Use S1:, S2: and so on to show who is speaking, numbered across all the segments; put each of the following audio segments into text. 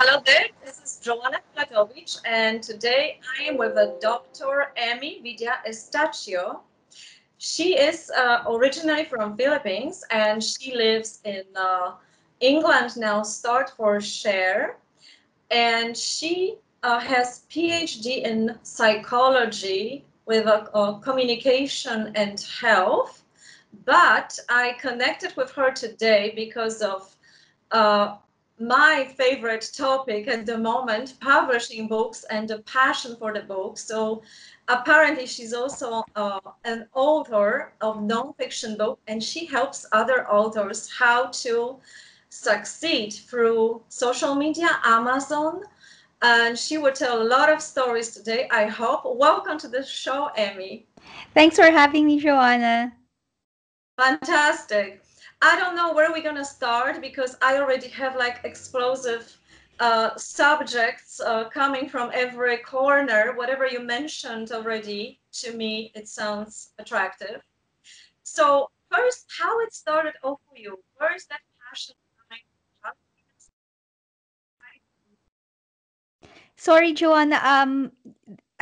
S1: Hello there, this is Joanna Platovic, and today I am with Dr. Emee Vida Estacio. She is originally from Philippines and she lives in England now, start for share. And she has PhD in psychology with communication and health. But I connected with her today because of uh, my favorite topic at the moment, publishing books and the passion for the book. So apparently she's also an author of nonfiction book, and she helps other authors how to succeed through social media, Amazon, and she will tell a lot of stories today, I hope. Welcome to the show, Emee.
S2: Thanks for having me, Joanna.
S1: Fantastic. I don't know where we're gonna start because I already have like explosive subjects coming from every corner. Whatever you mentioned already, to me, it sounds attractive. So first, how it started off for you? Where is that passion coming from?
S2: Sorry, Joanna.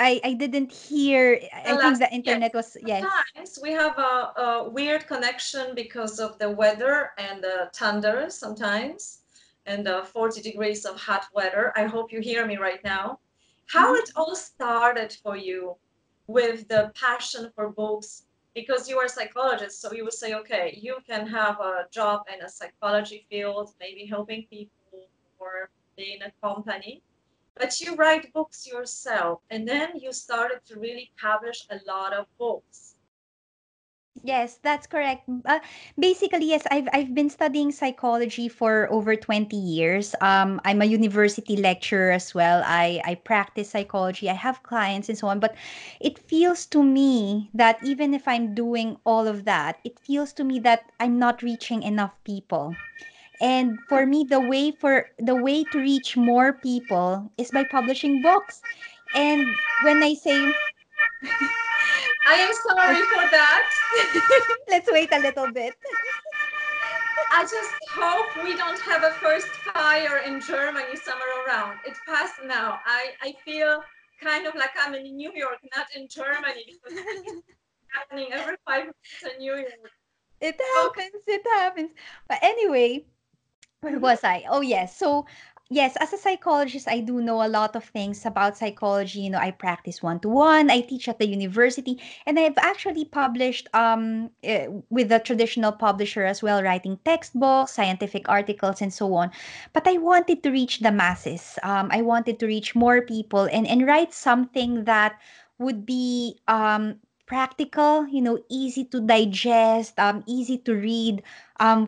S2: I didn't hear.
S1: The
S2: I think
S1: last,
S2: the
S1: yes.
S2: internet was yes.
S1: Sometimes we have a weird connection because of the weather and the thunder sometimes, and 40 degrees of hot weather. I hope you hear me right now. How
S2: Mhm.
S1: it all started for you with the passion for books, because you are a psychologist, so you would say, okay, you can have a job in a psychology field, maybe helping people or being a company, but you write books yourself, and then you started to really publish a lot of books.
S2: Yes, that's correct. Basically, yes, I've been studying psychology for over 20 years. I'm a university lecturer as well. I practice psychology. I have clients and so on. But it feels to me that even if I'm doing all of that, it feels to me that I'm not reaching enough people. And for me, the way to reach more people is by publishing books. And when I say
S1: I am sorry for that.
S2: let's wait a little bit.
S1: I just hope we don't have a first fire in Germany somewhere around. It passed now. I feel kind of like I'm in New York, not in Germany, because it's happening every 5 minutes in New York.
S2: It
S1: Okay.
S2: happens, it happens. But anyway, where
S1: Mhm.
S2: was I? Oh, yes. So, yes, as a psychologist, I do know a lot of things about psychology. I practice one to one, I teach at the university, and I've actually published with a traditional publisher as well, writing textbooks, scientific articles, and so on. But I wanted to reach the masses. I wanted to reach more people and write something that would be practical, easy to digest, easy to read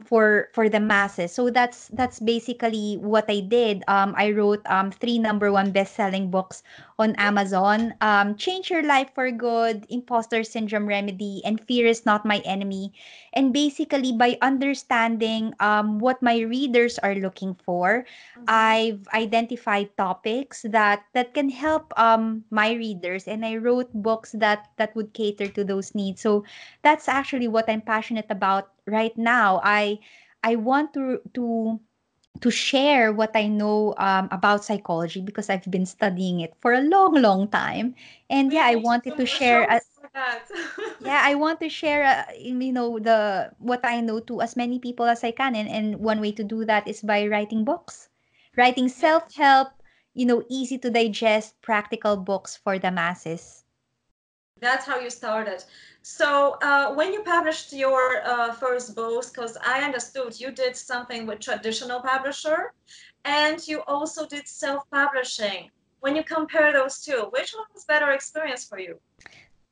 S2: for the masses. So that's basically what I did. I wrote three number one best-selling books on Amazon. Change Your Life for Good, Imposter Syndrome Remedy, and Fear is Not My Enemy. And basically by understanding what my readers are looking for,
S1: Mhm.
S2: I've identified topics that can help my readers, and I wrote books that would cater to those needs. So that's actually what I'm passionate about right now. I want to share what I know about psychology because I've been studying it for a long, long time. And
S1: We
S2: yeah, I
S1: need to
S2: wanted
S1: do
S2: to
S1: more
S2: share.
S1: shows for that.
S2: Yeah, I want to share, the what I know to as many people as I can, and one way to do that is by writing books, writing self-help, easy to digest, practical books for the masses.
S1: That's how you started. So when you published your first books, because I understood you did something with traditional publisher, and you also did self-publishing. When you compare those two, which one was better experience for you?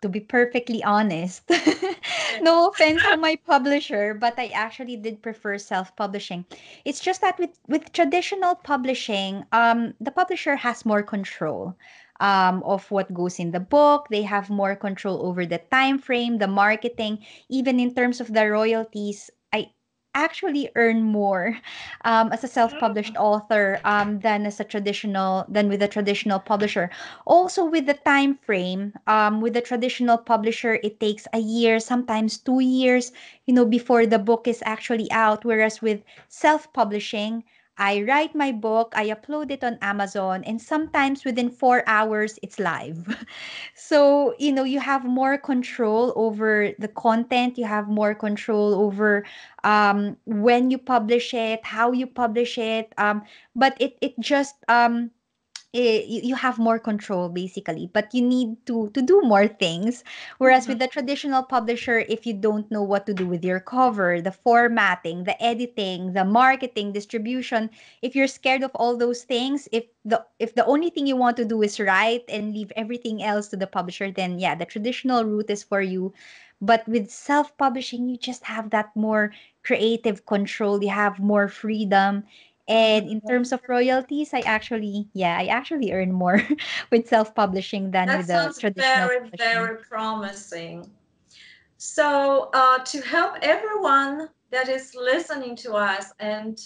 S2: To be perfectly honest.
S1: Yeah.
S2: No offense to my publisher, but I actually did prefer self-publishing. It's just that with traditional publishing, the publisher has more control of what goes in the book. They have more control over the time frame, the marketing, even in terms of the royalties. I actually earn more as a self-published author than with a traditional publisher. Also, with the time frame, with the traditional publisher, it takes a year, sometimes 2 years, before the book is actually out. Whereas with self-publishing, I write my book, I upload it on Amazon, and sometimes within 4 hours, it's live. So, you have more control over the content, you have more control over when you publish it, how you publish it. But it just you have more control basically, but you need to do more things, whereas with the traditional publisher, if you don't know what to do with your cover, the formatting, the editing, the marketing, distribution, if you're scared of all those things, if the only thing you want to do is write and leave everything else to the publisher, then yeah, the traditional route is for you. But with self-publishing, you just have that more creative control, you have more freedom. And in terms of royalties, I actually earn more with self-publishing than
S1: That
S2: with the
S1: sounds
S2: traditional
S1: very,
S2: publishing.
S1: very promising. So, to help everyone that is listening to us and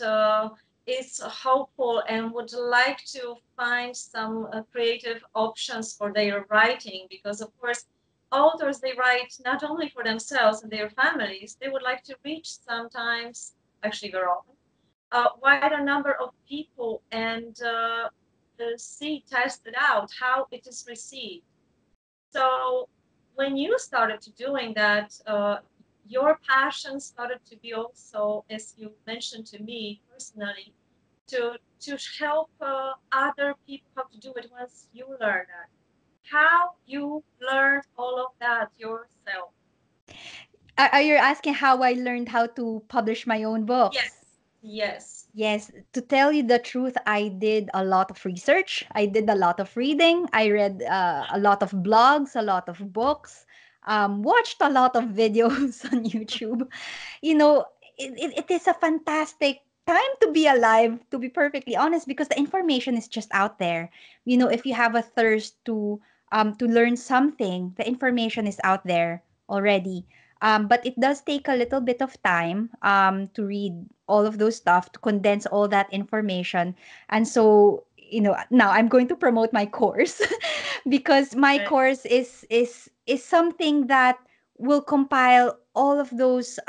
S1: is hopeful and would like to find some creative options for their writing, because of course, authors they write not only for themselves and their families, they would like to reach sometimes, actually very often, a wider number of people and see, test it out, how it is received. So when you started to doing that, your passion started to be also, as you mentioned to me personally, to help other people how to do it once you learn that. How you learned all of that yourself?
S2: Are you asking how I learned how to publish my own books?
S1: Yes, yes.
S2: Yes, to tell you the truth, I did a lot of research. I did a lot of reading. I read a lot of blogs, a lot of books, watched a lot of videos on YouTube. You know, it is a fantastic time to be alive, to be perfectly honest, because the information is just out there. If you have a thirst to learn something, the information is out there already. But it does take a little bit of time to read all of those stuff, to condense all that information. And so, now I'm going to promote my course because my
S1: Okay.
S2: course is something that will compile all of those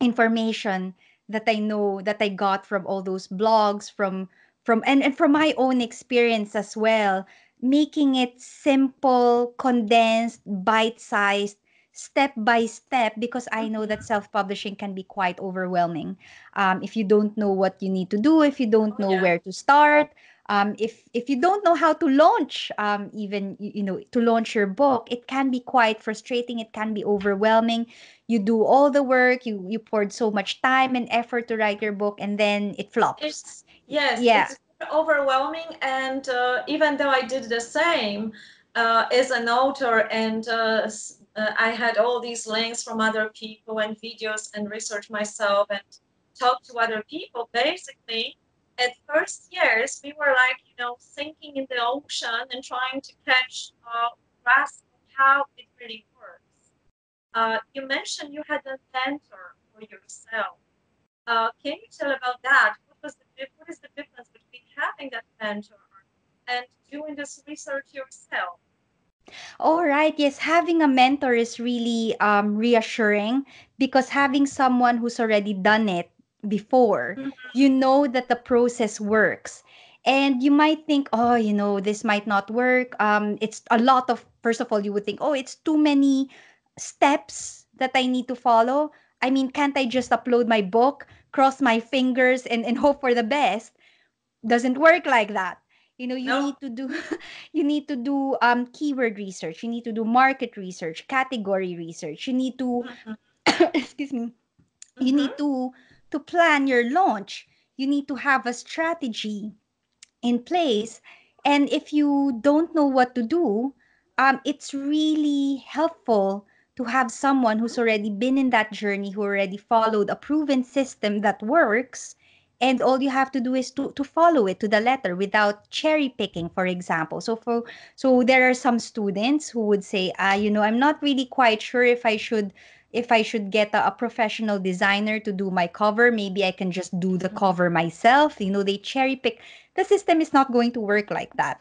S2: information that I know, that I got from all those blogs, and from my own experience as well, making it simple, condensed, bite-sized, step by step, because I know that self-publishing can be quite overwhelming. If you don't know what you need to do, if you don't
S1: Oh
S2: know
S1: yeah.
S2: where to start, if you don't know how to launch, even to launch your book, it can be quite frustrating. It can be overwhelming. You do all the work, you poured so much time and effort to write your book, and then it flops.
S1: It's yes,
S2: Yeah.
S1: it's overwhelming, and even though I did the same as an author, and I had all these links from other people and videos and research myself and talk to other people. Basically, at first years, we were like sinking in the ocean and trying to catch grasp of how it really works. You mentioned you had a mentor for yourself. Can you tell about that? What is the difference between having that mentor and doing this research yourself?
S2: All right. Yes, having a mentor is really reassuring, because having someone who's already done it before, you know that the process works. And you might think, oh, this might not work. It's a lot of, first of all, you would think, oh, it's too many steps that I need to follow. I mean, can't I just upload my book, cross my fingers, and hope for the best? Doesn't work like that. You
S1: No.
S2: need to do you need to do keyword research, you need to do market research, category research, you need to
S1: Mm-hmm.
S2: excuse me, you
S1: Mm-hmm.
S2: need to plan your launch, you need to have a strategy in place. And if you don't know what to do, it's really helpful to have someone who's already been in that journey, who already followed a proven system that works. And all you have to do is to follow it to the letter without cherry picking, for example. So there are some students who would say, I'm not really quite sure if I should get a professional designer to do my cover. Maybe I can just do the cover myself. They cherry pick. The system is not going to work like that.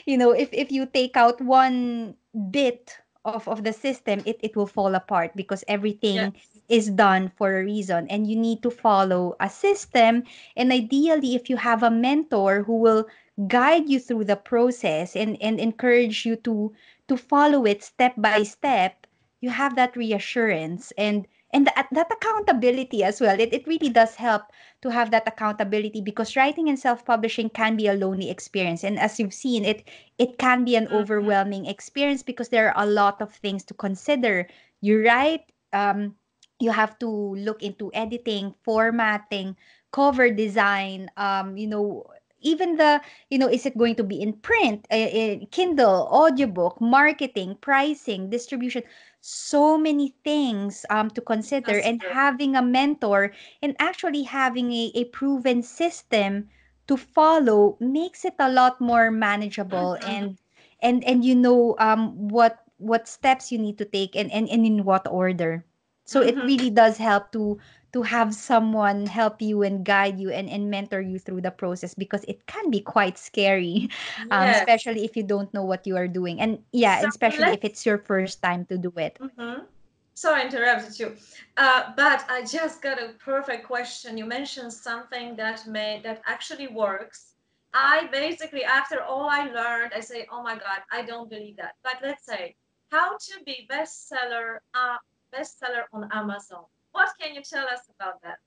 S2: If you take out one bit of the system, it will fall apart, because
S1: Yes.
S2: everything is done for a reason, and you need to follow a system. And ideally, if you have a mentor who will guide you through the process and encourage you to follow it step by step, you have that reassurance and that accountability as well. It really does help to have that accountability, because writing and self-publishing can be a lonely experience. And as you've seen, it can be an
S1: Mhm.
S2: overwhelming experience because there are a lot of things to consider. You write, you have to look into editing, formatting, cover design, even the, is it going to be in print, Kindle, audiobook, marketing, pricing, distribution, so many things to consider. And
S1: Consider.
S2: having a mentor and actually having a proven system to follow makes it a lot more manageable,
S1: Mhm.
S2: and what steps you need to take, and in what order. So it
S1: Mhm.
S2: really does help to have someone help you and guide you and mentor you through the process, because it can be quite scary,
S1: Yes.
S2: especially if you don't know what you are doing. And yeah,
S1: So
S2: and especially if
S1: let's.
S2: it's your first time to do it.
S1: Mhm. Sorry, I interrupted you. But I just got a perfect question. You mentioned something that actually works. I basically, after all I learned, I say, oh my God, I don't believe that. But let's say, how to be bestseller on Amazon. What can you tell us about that?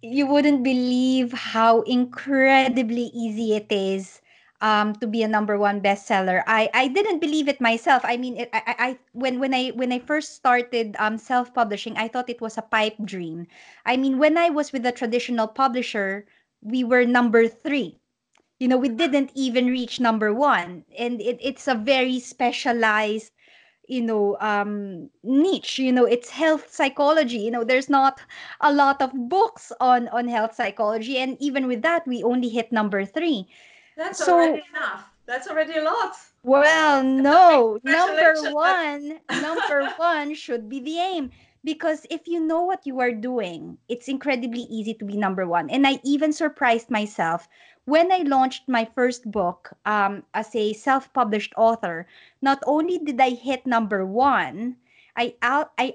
S2: You wouldn't believe how incredibly easy it is to be a number one bestseller. I didn't believe it myself. I mean, when I first started self publishing, I thought it was a pipe dream. I mean, when I was with a traditional publisher, we were number three. We didn't even reach number one, and it's a very specialized niche. It's health psychology. There's not a lot of books on health psychology, and even with that we only hit number 3.
S1: That's
S2: So,
S1: already enough. That's already a lot.
S2: well,
S1: It's a big
S2: no. Number
S1: congratulations, but
S2: one, number one should be the aim. Because if you know what you are doing, it's incredibly easy to be number one. And I even surprised myself when I launched my first book as a self-published author. Not only did I hit number one, I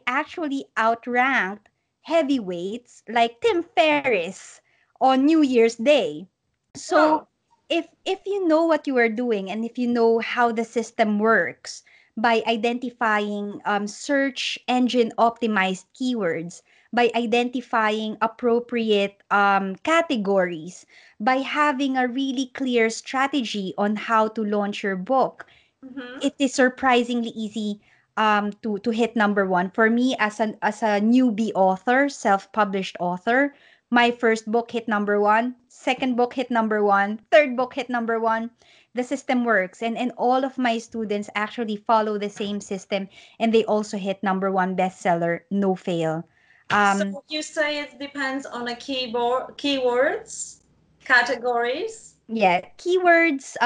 S2: actually outranked heavyweights like Tim Ferriss on New Year's Day. So
S1: wow.
S2: if you know what you are doing, and if you know how the system works by identifying search engine optimized keywords, by identifying appropriate categories, by having a really clear strategy on how to launch your book,
S1: Mm-hmm.
S2: it is surprisingly easy to hit number one. For me, as a newbie author, self-published author, my first book hit number one, second book hit number one, third book hit number one. The system works, and all of my students actually follow the same system, and they also hit number one bestseller, no fail.
S1: So
S2: um
S1: you say it depends on a keywords, categories.
S2: Yeah, keywords,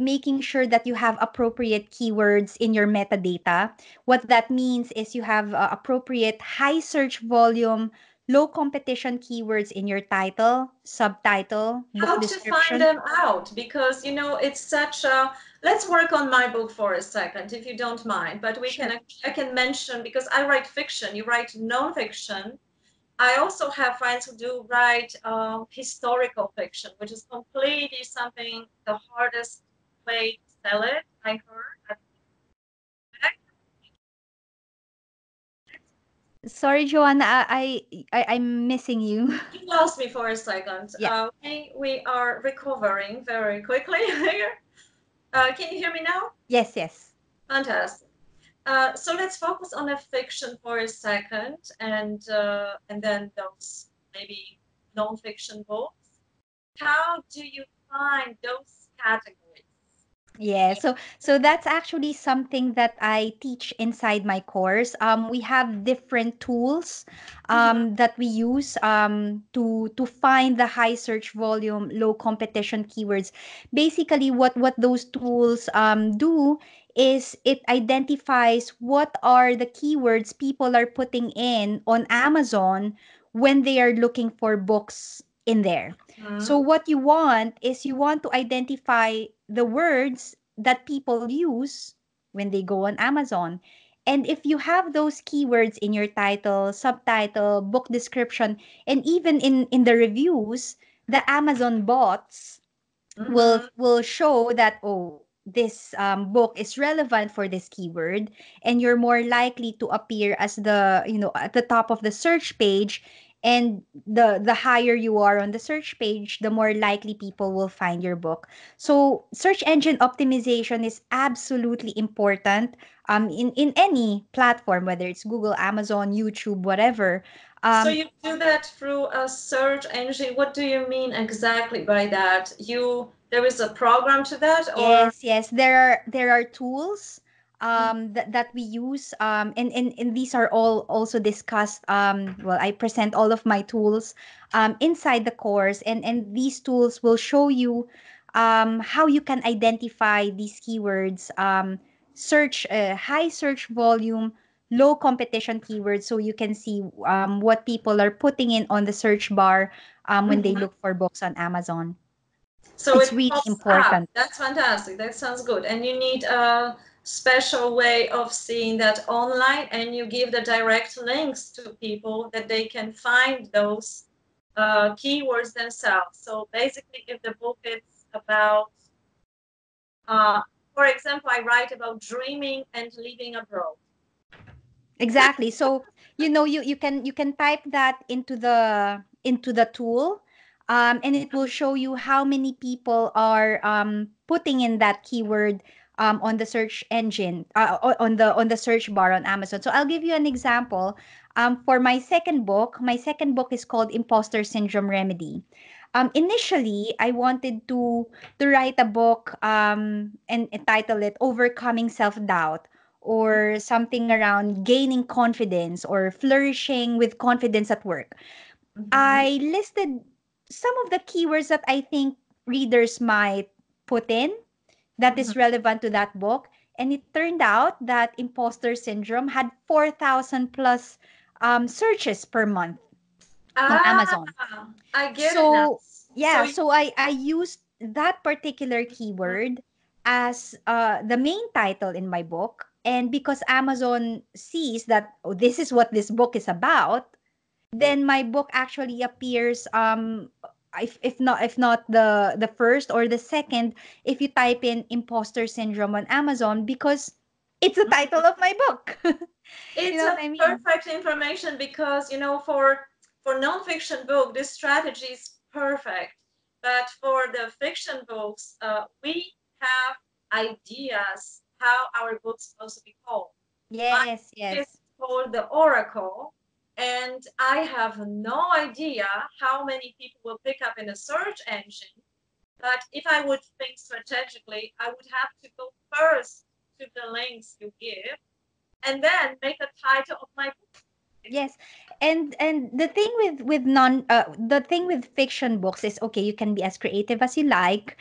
S2: making sure that you have appropriate keywords in your metadata. What that means is you have appropriate high search volume, low competition keywords in your title, subtitle, book
S1: How to find
S2: description.
S1: them out? Because it's such a. Let's work on my book for a second, if you don't mind. But
S2: Sure.
S1: I can mention because I write fiction. You write non-fiction. I also have friends who do write historical fiction, which is completely something the hardest way to sell it. I heard. But
S2: Sorry, Joanna, I'm missing you.
S1: you lost me for a second.
S2: Yeah.
S1: We are recovering very quickly here. Can you hear me now?
S2: Yes, yes.
S1: Fantastic. So let's focus on a fiction for a second, and then those maybe non-fiction books. How do you find those categories?
S2: Yeah, so that's actually something that I teach inside my course. We have different tools
S1: Mhm.
S2: that we use to find the high search volume, low competition keywords. Basically, what those tools do is it identifies what are the keywords people are putting in on Amazon when they are looking for books in there. So
S1: Mhm.
S2: what you want is you want to identify the words that people use when they go on Amazon. And if you have those keywords in your title, subtitle, book description, and even in the reviews, the Amazon bots
S1: Mm-hmm.
S2: will show that, oh, this book is relevant for this keyword, and you're more likely to appear as the, at the top of the search page. And the higher you are on the search page, the more likely people will find your book. So search engine optimization is absolutely important in any platform, whether it's Google, Amazon, YouTube, whatever.
S1: So
S2: um,
S1: you do that through a search engine. What do you mean exactly by that? There is a program to that, or?
S2: Yes, yes. There are tools
S1: Mhm,
S2: that we use, and these are all also discussed. Well, I present all of my tools inside the course, and these tools will show you how you can identify these keywords, search high search volume, low competition keywords, so you can see what people are putting in on the search bar when they
S1: mhm.
S2: look for books on Amazon.
S1: So
S2: It's
S1: it
S2: really
S1: pops up.
S2: important.
S1: That's fantastic. That sounds good. And you need a special way of seeing that online, and you give the direct links to people that they can find those keywords themselves. So basically, if the book is about, uh, for example, I write about dreaming and living abroad.
S2: Exactly. So, you can type that into the tool, and it will show you how many people are putting in that keyword on the search engine, on the search bar on Amazon. So I'll give you an example. For my second book is called Imposter Syndrome Remedy. Initially, I wanted to write a book and title it Overcoming Self-Doubt, or something around gaining confidence or flourishing with confidence at work.
S1: Mhm,
S2: I listed some of the keywords that I think readers might put in that
S1: mhm.
S2: is relevant to that book. And it turned out that imposter syndrome had 4,000 plus searches per month on
S1: Ah,
S2: Amazon.
S1: I get it now.
S2: So
S1: So
S2: yeah, so I used that particular keyword as the main title in my book, and because Amazon sees that, oh, this is what this book is about, then my book actually appears, if not the first or the second, if you type in imposter syndrome on Amazon, because it's the title of my book. You
S1: it's
S2: know what
S1: a
S2: I mean?
S1: perfect information because for nonfiction book this strategy is perfect, but for the fiction books we have ideas how our book's supposed to be called. My
S2: Yes,
S1: book is
S2: yes.
S1: called The Oracle, and I have no idea how many people will pick up in a search engine. But if I would think strategically, I would have to go first to the links you give and then make a title of my book.
S2: Yes. And the thing with fiction books is, okay, you can be as creative as you like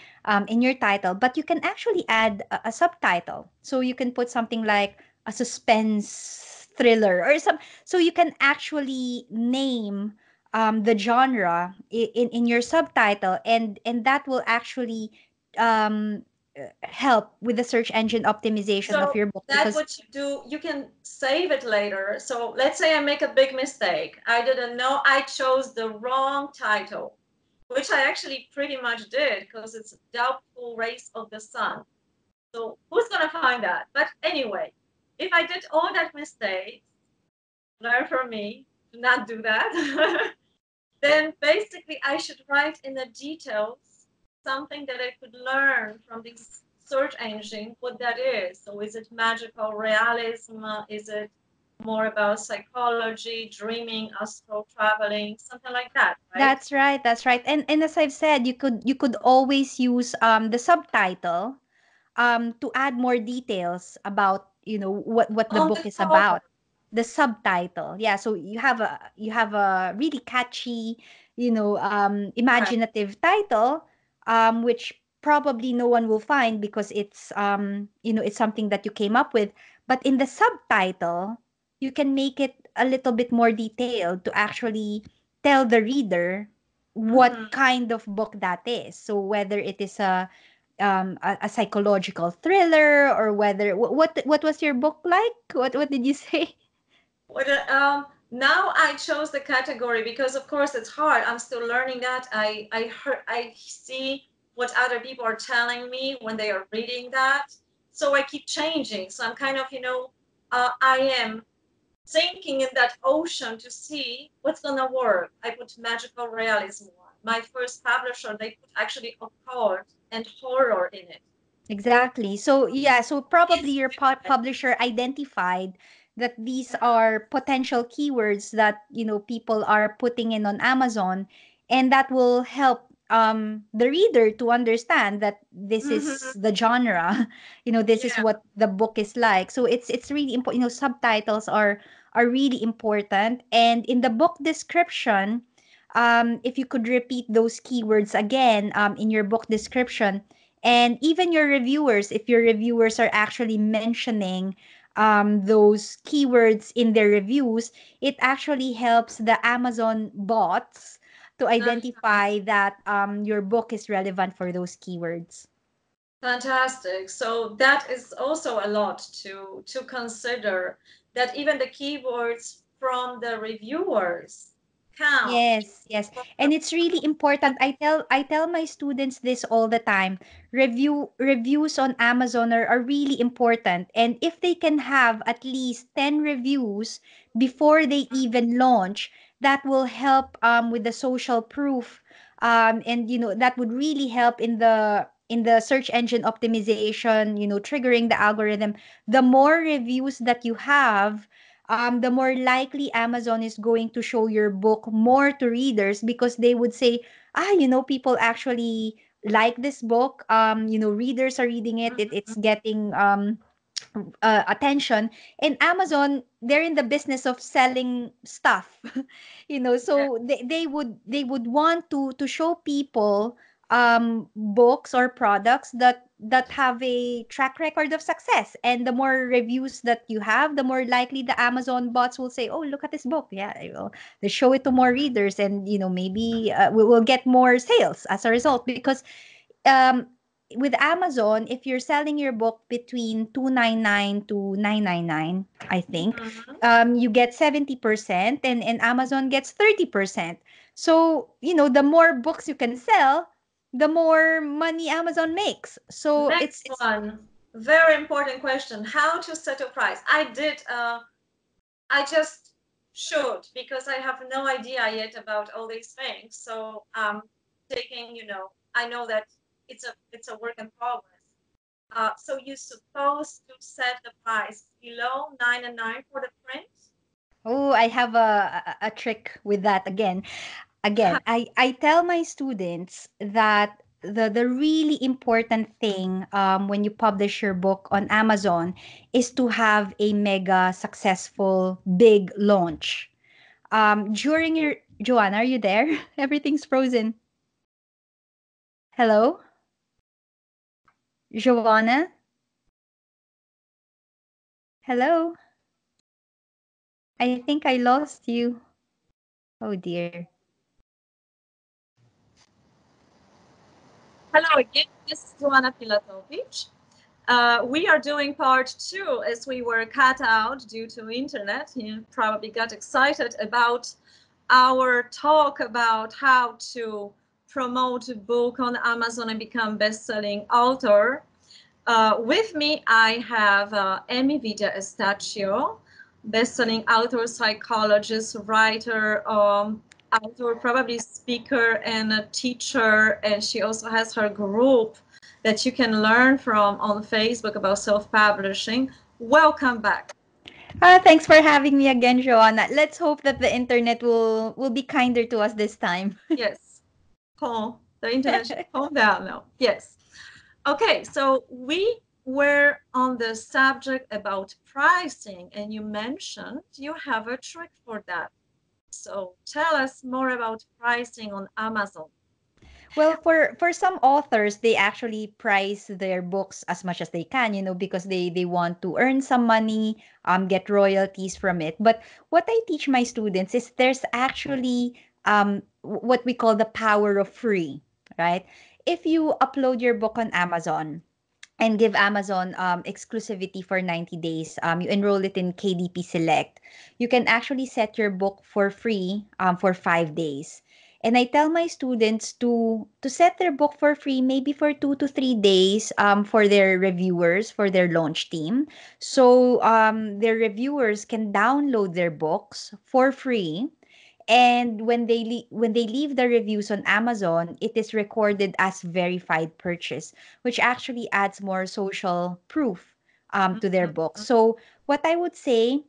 S2: in your title, but you can actually add a subtitle. So you can put something like a suspense thriller or some, so you can actually name the genre in your subtitle, and that will actually help with the search engine optimization of
S1: So
S2: your book,
S1: that's
S2: because
S1: what you do. You can save it later. So let's say I make a big mistake. I didn't know I chose the wrong title, which I actually pretty much did because it's Doubtful Race of the Sun. So who's gonna find that? But anyway, if I did all that mistakes, learn from me, do not do that. Then basically I should write in the details something that I could learn from this search engine what that is. So is it magical realism? Is it more about psychology, dreaming, astral traveling, something like that, right?
S2: That's right, that's right. And as I've said, you could always use the subtitle to add more details about, what the
S1: On
S2: book
S1: the
S2: is
S1: cover.
S2: about. The subtitle. Yeah, so you have a really catchy,
S1: Right.
S2: imaginative title, which probably no one will find because it's something that you came up with. But in the subtitle, you can make it a little bit more detailed to actually tell the reader what
S1: Mm-hmm.
S2: kind of book that is. So whether it is a a psychological thriller, or whether what was your book like? What did you say?
S1: What, now I chose the category because, of course, it's hard. I'm still learning that. I see what other people are telling me when they are reading that. So I keep changing. So I'm kind of, I am sinking in that ocean to see what's gonna work. I put magical realism one. My first publisher, they put actually occult and horror in it.
S2: Exactly. So yeah, so probably your publisher identified that these are potential keywords that, people are putting in on Amazon, and that will help the reader to understand that this is
S1: Mm-hmm.
S2: the genre. This is
S1: Yeah.
S2: what the book is like. So it's really important. Subtitles are really important, and in the book description, if you could repeat those keywords again in your book description, and even your reviewers, if your reviewers are actually mentioning those keywords in their reviews, it actually helps the Amazon bots to identify that your book is relevant for those keywords.
S1: Fantastic. So that is also a lot to consider, that even the keywords from the reviewers count.
S2: Yes, yes. And it's really important. I tell my students this all the time. Reviews on Amazon are really important. And if they can have at least 10 reviews before they even launch, that will help with the social proof. And that would really help in the search engine optimization, triggering the algorithm. The more reviews that you have, the more likely Amazon is going to show your book more to readers, because they would say, people actually like this book. Readers are reading it. It's getting attention. And Amazon, they're in the business of selling stuff.
S1: Yeah.
S2: So they would want to show people books or products that have a track record of success. And the more reviews that you have, the more likely the Amazon bots will say, oh, look at this book. Yeah, they show it to more readers, and maybe we will get more sales as a result. Because um with Amazon, if you're selling your book between 299 to 999, I think,
S1: Mhm.
S2: you get 70%, and Amazon gets 30%. So, the more books you can sell, the more money Amazon makes. So
S1: Next
S2: it's
S1: one, very important question: how to set a price? I just should, because I have no idea yet about all these things. So taking, I know that it's a work in progress. So you're supposed to set the price below 9 and 9 for the print.
S2: Oh, I have a trick with that again. I tell my students that the really important thing when you publish your book on Amazon is to have a mega successful big launch. During your Joanna, are you there? Everything's frozen. Hello, Joanna. Hello. I think I lost you. Oh dear.
S1: Hello again, this is Joanna Pilatovic. We are doing part two, as we were cut out due to internet. You probably got excited about our talk about how to promote a book on Amazon and become best-selling author. With me, I have Emee Vida Estacio, best-selling author, psychologist, writer, author, probably speaker and a teacher. And she also has her group that you can learn from on Facebook about self-publishing. Welcome back.
S2: Thanks for having me again, Joanna. Let's hope that the internet will be kinder to us this time.
S1: Yes, calm. The internet should calm down now. Yes. Okay, so we were on the subject about pricing, and you mentioned you have a trick for that. So tell us more about pricing on Amazon.
S2: Well, for some authors, they actually price their books as much as they can, because they want to earn some money, get royalties from it. But what I teach my students is there's actually what we call the power of free, right? if you upload your book on Amazon and give Amazon exclusivity for 90 days, you enroll it in KDP Select, you can actually set your book for free for 5 days. And I tell my students to set their book for free, maybe for 2 to 3 days, for their reviewers, for their launch team. So their reviewers can download their books for free, and when they leave the reviews on Amazon, it is recorded as verified purchase, which actually adds more social proof to their book.
S1: Mhm.
S2: So what I would say,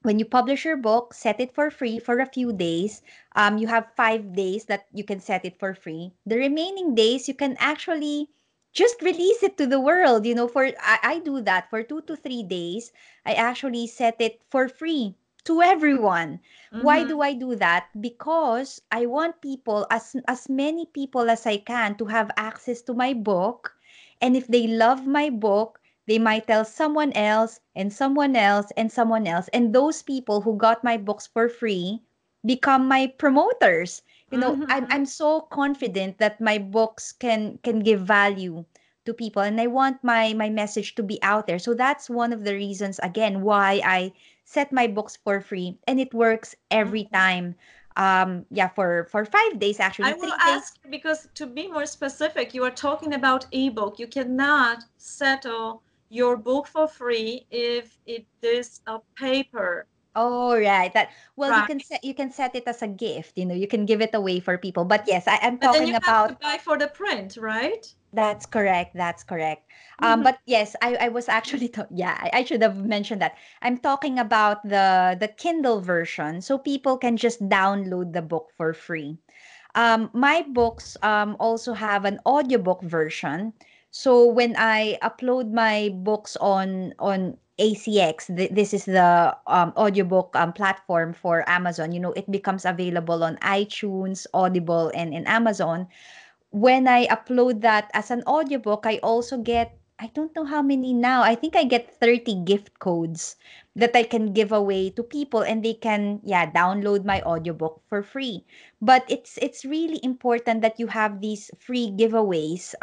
S2: when you publish your book, set it for free for a few days. You have 5 days that you can set it for free. The remaining days, you can actually just release it to the world. I do that for 2 to 3 days. I actually set it for free to everyone. Why do
S1: Mhm.
S2: I do that? Because I want people, as many people as I can, to have access to my book. And if they love my book, they might tell someone else and someone else and someone else. And those people who got my books for free become my promoters.
S1: Mhm.
S2: I'm so confident that my books can give value to people, and I want my message to be out there. So that's one of the reasons, again, why I set my books for free, and it works every
S1: Mhm.
S2: time. Yeah, for 5 days, actually
S1: I will
S2: 3 days.
S1: ask you because to be more specific, you are talking about ebook. You cannot settle your book for free if it is a paper,
S2: Oh, right. That, well,
S1: right?
S2: you can set it as a gift, you can give it away for people. But yes, I'm
S1: But then you
S2: talking
S1: have to
S2: about.
S1: buy for the print, right?
S2: That's correct. That's correct.
S1: Mhm.
S2: But yes, I was actually yeah, I should have mentioned that. I'm talking about the Kindle version, so people can just download the book for free. My books also have an audiobook version. So when I upload my books on ACX, this is the audiobook platform for Amazon. It becomes available on iTunes, Audible, and in Amazon. When I upload that as an audiobook, I also get, I don't know how many now. I think I get 30 gift codes that I can give away to people, and they can, yeah, download my audiobook for free. But it's really important that you have these free giveaways,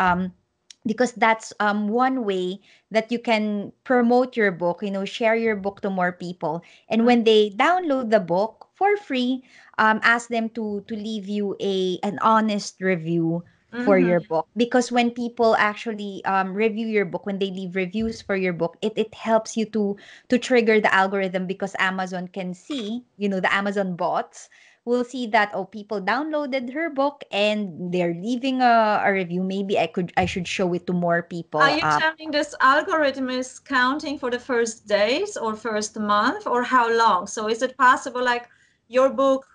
S2: because that's one way that you can promote your book, share your book to more people. And when they download the book for free, ask them to leave you an honest review for
S1: Mhm.
S2: your book, because when people actually review your book, when they leave reviews for your book, it helps you to trigger the algorithm, because Amazon can see, the Amazon bots will see that, oh, people downloaded her book and they're leaving a review. Maybe I should show it to more
S1: Are
S2: people.
S1: you telling this algorithm is counting for the first days or first month or how long? So is it possible like your book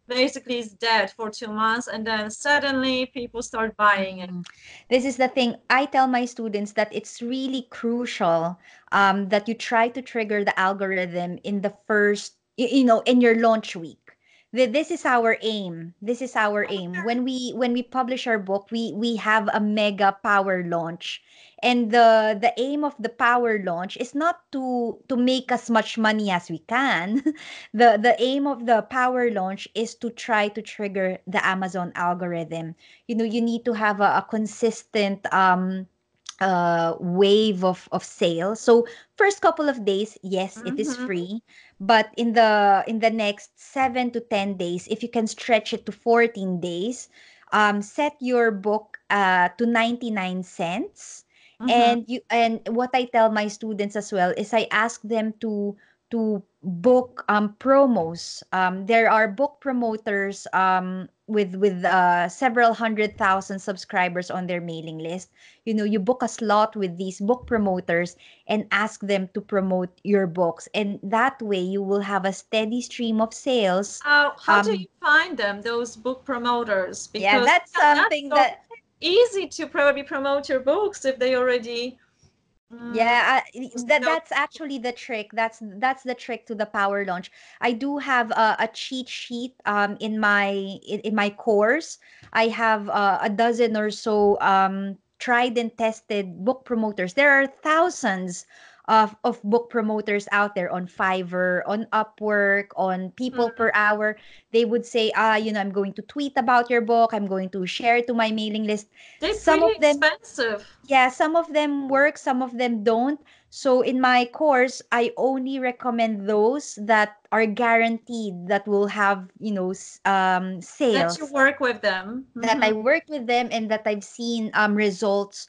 S1: basically is dead for 2 months and then suddenly people start buying it?
S2: Mm. This is the thing. I tell my students that it's really crucial that you try to trigger the algorithm in the first, in your launch week. This is our aim. This is our aim.
S1: Okay.
S2: When we publish our book, we have a mega power launch. And the aim of the power launch is not to make as much money as we can. The aim of the power launch is to try to trigger the Amazon algorithm. You need to have a consistent wave of sales. So first couple of days, yes, it is
S1: Mm-hmm.
S2: free, but in the next 7 to 10 days, if you can stretch it to 14 days, set your book to 99 cents.
S1: Mm-hmm.
S2: And what I tell my students as well is, I ask them to book promos. There are book promoters with several 100,000 subscribers on their mailing list. You book a slot with these book promoters and ask them to promote your books, and that way you will have a steady stream of sales.
S1: How do you find them, those book promoters?
S2: Yeah,
S1: Because
S2: that's
S1: it's not
S2: something
S1: so
S2: that.
S1: easy to probably promote your books if they already mm,
S2: Yeah,
S1: know.
S2: that's actually the trick. That's the trick to the power launch. I do have a cheat sheet in my course. I have a dozen or so tried and tested book promoters. There are thousands of book promoters out there on Fiverr, on Upwork, on People
S1: Mm.
S2: Per Hour. They would say, I'm going to tweet about your book. I'm going to share it to my mailing list.
S1: They're
S2: Some
S1: pretty
S2: of them,
S1: expensive.
S2: yeah, some of them work, some of them don't. So in my course, I only recommend those that are guaranteed that will have,
S1: That you
S2: sales,
S1: work with them.
S2: that I worked with them and that I've seen results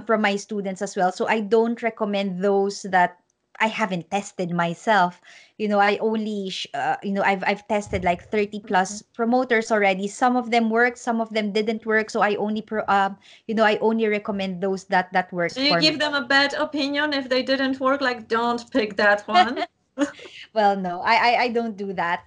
S2: from my students as well. So I don't recommend those that I haven't tested myself. I only I've tested like 30
S1: Mhm.
S2: plus promoters already. Some of them worked, some of them didn't work. So I only recommend those that
S1: Do
S2: worked
S1: you
S2: for
S1: give
S2: me.
S1: them a bad opinion if they didn't work? Like, don't pick that one.
S2: Well, no, I don't do that.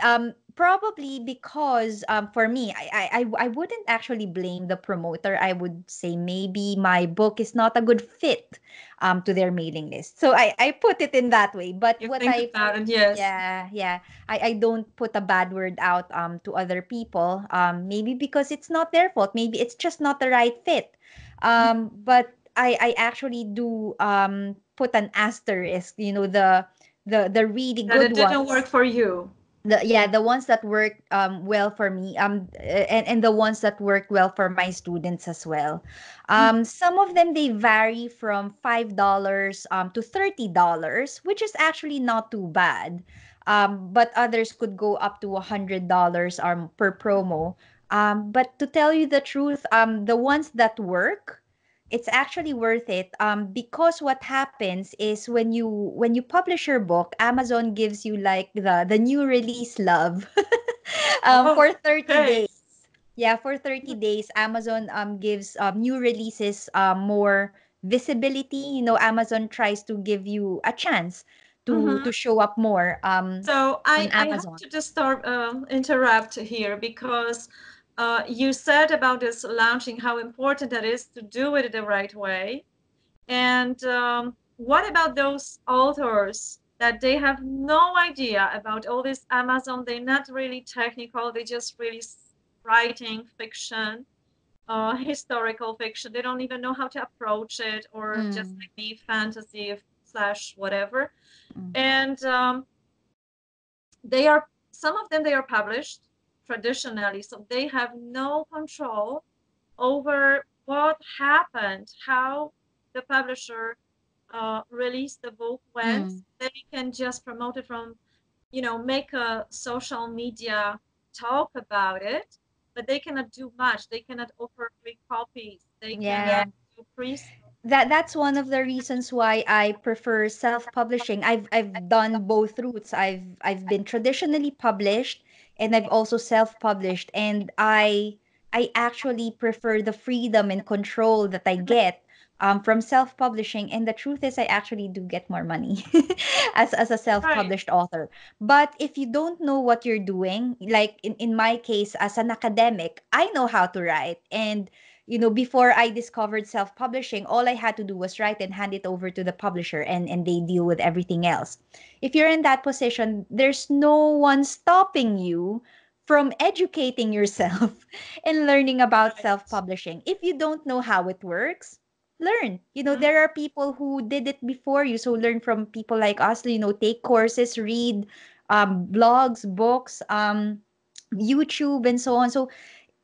S2: Probably because for me, I wouldn't actually blame the promoter. I would say maybe my book is not a good fit to their mailing list. So I put it in that way. But
S1: You
S2: what
S1: think
S2: I
S1: about it, yes.
S2: yeah, I don't put a bad word out to other people. Maybe because it's not their fault. Maybe it's just not the right fit. But I actually do put an asterisk. The really
S1: That
S2: good
S1: it didn't
S2: ones,
S1: work for you.
S2: the ones that work well for me, and the ones that work well for my students as well. Some of them, they vary from $5 to $30, which is actually not too bad. But others could go up to $100 per promo. But to tell you the truth, the ones that work, it's actually worth it, because what happens is when you publish your book, Amazon gives you like the new release love
S1: Oh,
S2: for 30
S1: okay.
S2: days. Yeah, for 30 days, Amazon gives new releases more visibility. Amazon tries to give you a chance to
S1: Mm-hmm.
S2: show up more
S1: So
S2: on
S1: I have
S2: Amazon.
S1: to just interrupt here because you said about this launching how important it is to do it the right way. And what about those authors that they have no idea about all this Amazon? They're not really technical. They just really writing fiction, historical fiction. They don't even know how to approach it, or just
S2: Mm,
S1: like me, fantasy slash whatever.
S2: mm,
S1: And they are some of them they are published traditionally, so they have no control over what happened, how the publisher released the book went.
S2: mm.
S1: They can just promote it from, make a social media talk about it, but they cannot do much. They cannot offer free copies. They
S2: Yeah.
S1: cannot do pre-sale.
S2: That's one of the reasons why I prefer self-publishing. I've done both routes. I've been traditionally published and I've also self-published, and I actually prefer the freedom and control that I get from self-publishing, and the truth is I actually do get more money as a
S1: Right.
S2: self-published author. But if you don't know what you're doing, like in my case as an academic, I know how to write, and before I discovered self-publishing, all I had to do was write and hand it over to the publisher, and they deal with everything else. If you're in that position, there's no one stopping you from educating yourself and learning about
S1: Right.
S2: self-publishing. If you don't know how it works, learn.
S1: Mhm.
S2: There are people who did it before you, so learn from people like us, take courses, read blogs, books, YouTube, and so on. So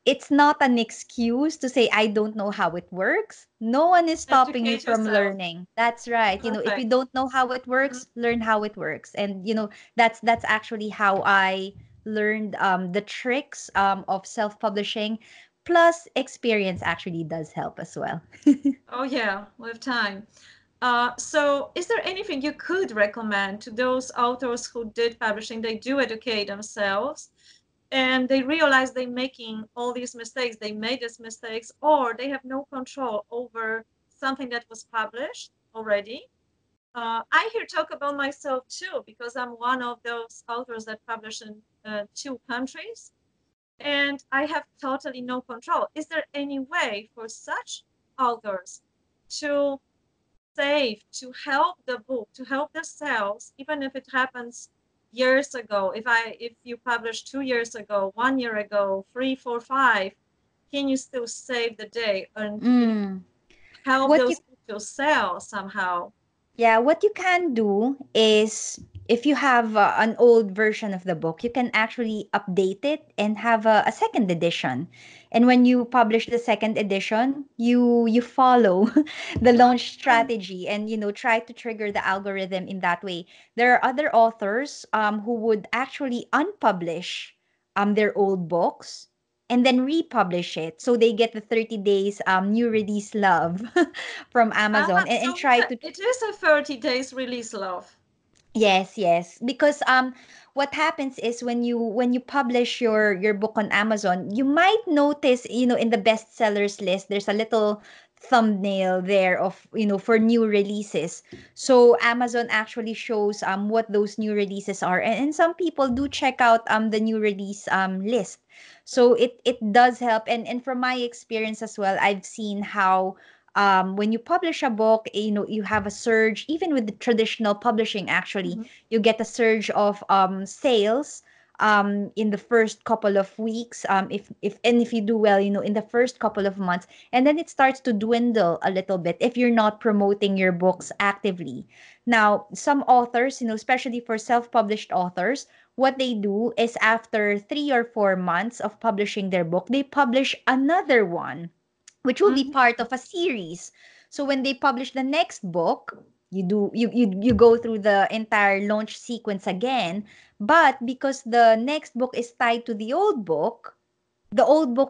S2: it's not an excuse to say I don't know how it works. No one is stopping you
S1: Educate
S2: from
S1: yourself.
S2: learning. That's right. If you
S1: Perfect.
S2: don't know how it
S1: Mhm.
S2: works, learn how it works. And that's actually how I learned the tricks of self-publishing. Plus experience actually does help as well.
S1: Oh yeah, with time. So is there anything you could recommend to those authors who did publishing? They do educate themselves and they realize they're making all these mistakes. They made these mistakes, or they have no control over something that was published already. I here talk about myself too, because I'm one of those authors that publish in 2 countries, and I have totally no control. Is there any way for such authors to save, to help the book, to help the sales, even if it happens years ago? If you published 2 years ago, 1 year ago, three, four, five, can you still save the day and
S2: Mm.
S1: help
S2: What you
S1: those books to sell somehow?
S2: Yeah, what you can do is if you have an old version of the book, you can actually update it and have a second edition. And when you publish the second edition, you follow the launch
S1: Um,
S2: strategy and try to trigger the algorithm in that way. There are other authors who would actually unpublish their old books and then republish it so they get the 30 days new release love from Amazon and
S1: so
S2: try to.
S1: it is a 30 days release, love.
S2: Yes, yes. Because what happens is when you publish your book on Amazon, you might notice, in the bestsellers list, there's a little thumbnail there of, for new releases. So Amazon actually shows what those new releases are. And some people do check out the new release list. So it does help. And from my experience as well, I've seen how when you publish a book, you have a surge, even with the traditional publishing, actually,
S1: Mhm.
S2: you get a surge of sales in the first couple of weeks. If you do well, in the first couple of months, and then it starts to dwindle a little bit if you're not promoting your books actively. Now, some authors, especially for self-published authors, what they do is after 3 or 4 months of publishing their book, they publish another one which will be
S1: Mhm.
S2: part of a series. So when they publish the next book, you go through the entire launch sequence again, but because the next book is tied to the old book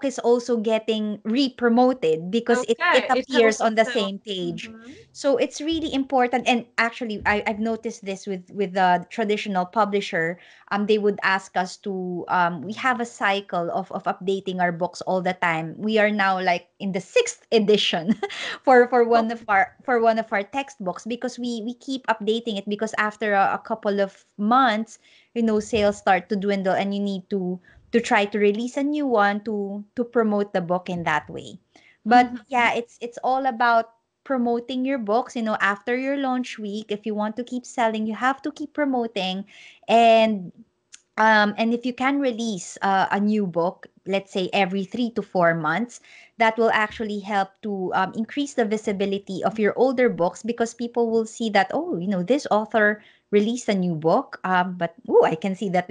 S2: is also getting re-promoted because it
S1: Okay, it
S2: appears
S1: also
S2: on the
S1: sells.
S2: same page.
S1: Mhm.
S2: So it's really important. And actually, I've noticed this with the traditional publisher. They would ask us to we have a cycle of updating our books all the time. We are now like in the sixth edition for one of our textbooks because we keep updating it because after a couple of months, sales start to dwindle and you need to try to release a new one to promote the book in that way. But
S1: Mhm.
S2: yeah, it's all about promoting your books, after your launch week. If you want to keep selling, you have to keep promoting. And if you can release a new book, let's say every 3 to 4 months, that will actually help to increase the visibility of your older books because people will see that, oh, this author released a new book. But oh, I can see that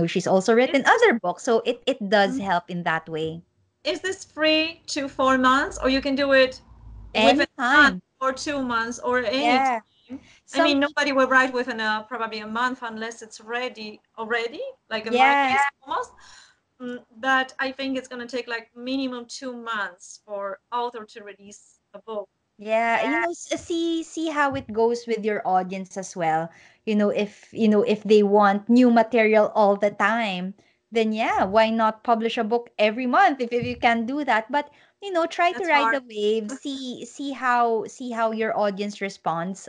S2: she's also
S1: Is
S2: written
S1: this
S2: other books. So it does
S1: mhm.
S2: help in that way.
S1: Is this 3 to 4 months, or you can do it within a month
S2: Anytime.
S1: or 2 months or any
S2: Yeah.
S1: time? I
S2: Some
S1: mean,
S2: people,
S1: nobody will write within probably a month unless it's ready already, like in my
S2: yeah.
S1: case, almost. But I think it's going to take like minimum 2 months for author to release a book.
S2: Yeah, see how it goes with your audience as well. If they want new material all the time, then yeah, why not publish a book every month if you can do that? But try to
S1: That's
S2: ride
S1: hard.
S2: the wave, see how your audience responds.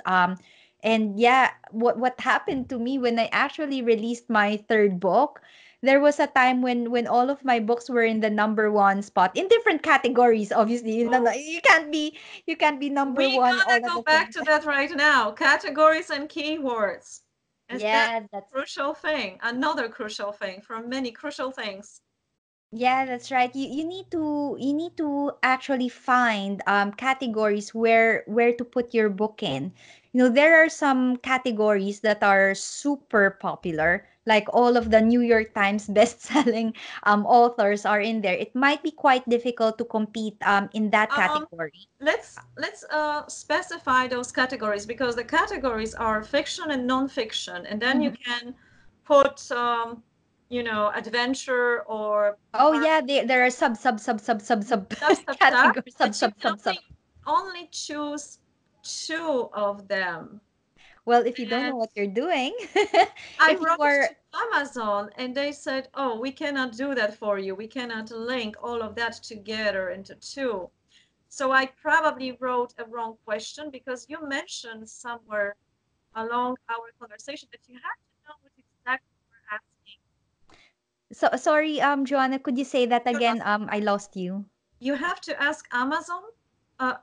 S2: And yeah, what happened to me when I actually released my third book, there was a time when all of my books were in the number one spot in different categories. Obviously,
S1: Oh,
S2: you can't be number
S1: we
S2: one
S1: gotta
S2: all at
S1: go
S2: the
S1: back
S2: same
S1: to
S2: time.
S1: that right now. Categories and keywords. Is that
S2: Yeah,
S1: crucial thing? Another crucial thing from many crucial things.
S2: yeah, that's right. You need to actually find categories where to put your book in. There are some categories that are super popular, like all of the New York Times best-selling authors are in there. It might be quite difficult to compete in that
S1: Um,
S2: category.
S1: let's specify those categories because the categories are fiction and non-fiction, and then you can put adventure or
S2: Oh yeah, there are sub
S1: stuff, stuff, stuff,
S2: categories,
S1: but you can
S2: sub sub.
S1: only choose two of them.
S2: Well, if you don't know
S1: And
S2: what you're doing,
S1: I
S2: if you
S1: wrote
S2: are
S1: to Amazon and they said, oh, we cannot do that for you. We cannot link all of that together into two. So I probably wrote a wrong question because you mentioned somewhere along our conversation that you have to know what exactly we're asking.
S2: so sorry, Joanna, could you say that
S1: You
S2: again? I lost you.
S1: you have to ask Amazon a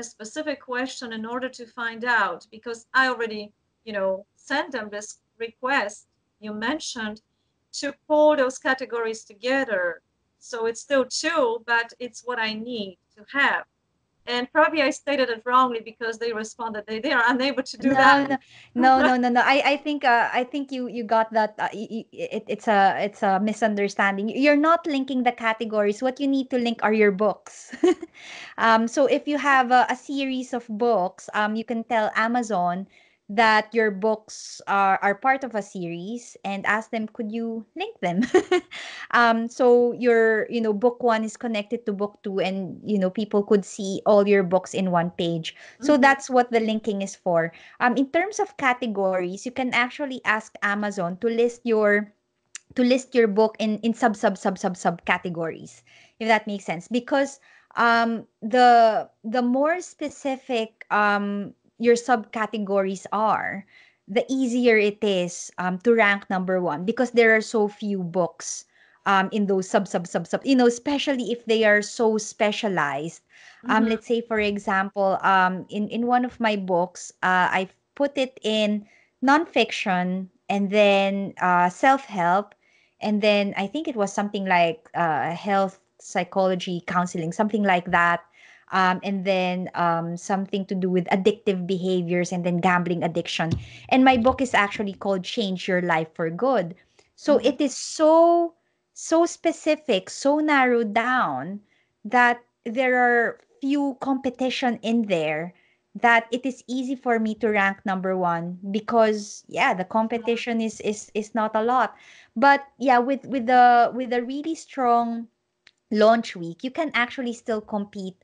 S1: specific question in order to find out because I already, sent them this request you mentioned to pull those categories together. So it's still two, but it's what I need to have. And probably I stated it wrongly because they responded they are unable to do that.
S2: No, no, no. I think you got that. It's a misunderstanding. You're not linking the categories. What you need to link are your books. So if you have a series of books, you can tell Amazon that your books are part of a series and ask them, could you link them? So your, book one is connected to book two, and people could see all your books in one page. So
S1: Mhm.
S2: that's what the linking is for. In terms of categories, you can actually ask Amazon to list your book in sub categories, if that makes sense. Because the more specific your subcategories are, the easier it is to rank number one, because there are so few books in those sub, especially if they are so specialized.
S1: Mhm.
S2: Let's say, for example, in one of my books, I put it in nonfiction, and then self-help, and then I think it was something like health, psychology, counseling, something like that. And then something to do with addictive behaviors, and then gambling addiction. And my book is actually called Change Your Life for Good. So
S1: Mhm.
S2: it is so specific, so narrowed down, that there are few competition in there, that it is easy for me to rank number one, because yeah, the competition is not a lot. But yeah, with a really strong launch week, you can actually still compete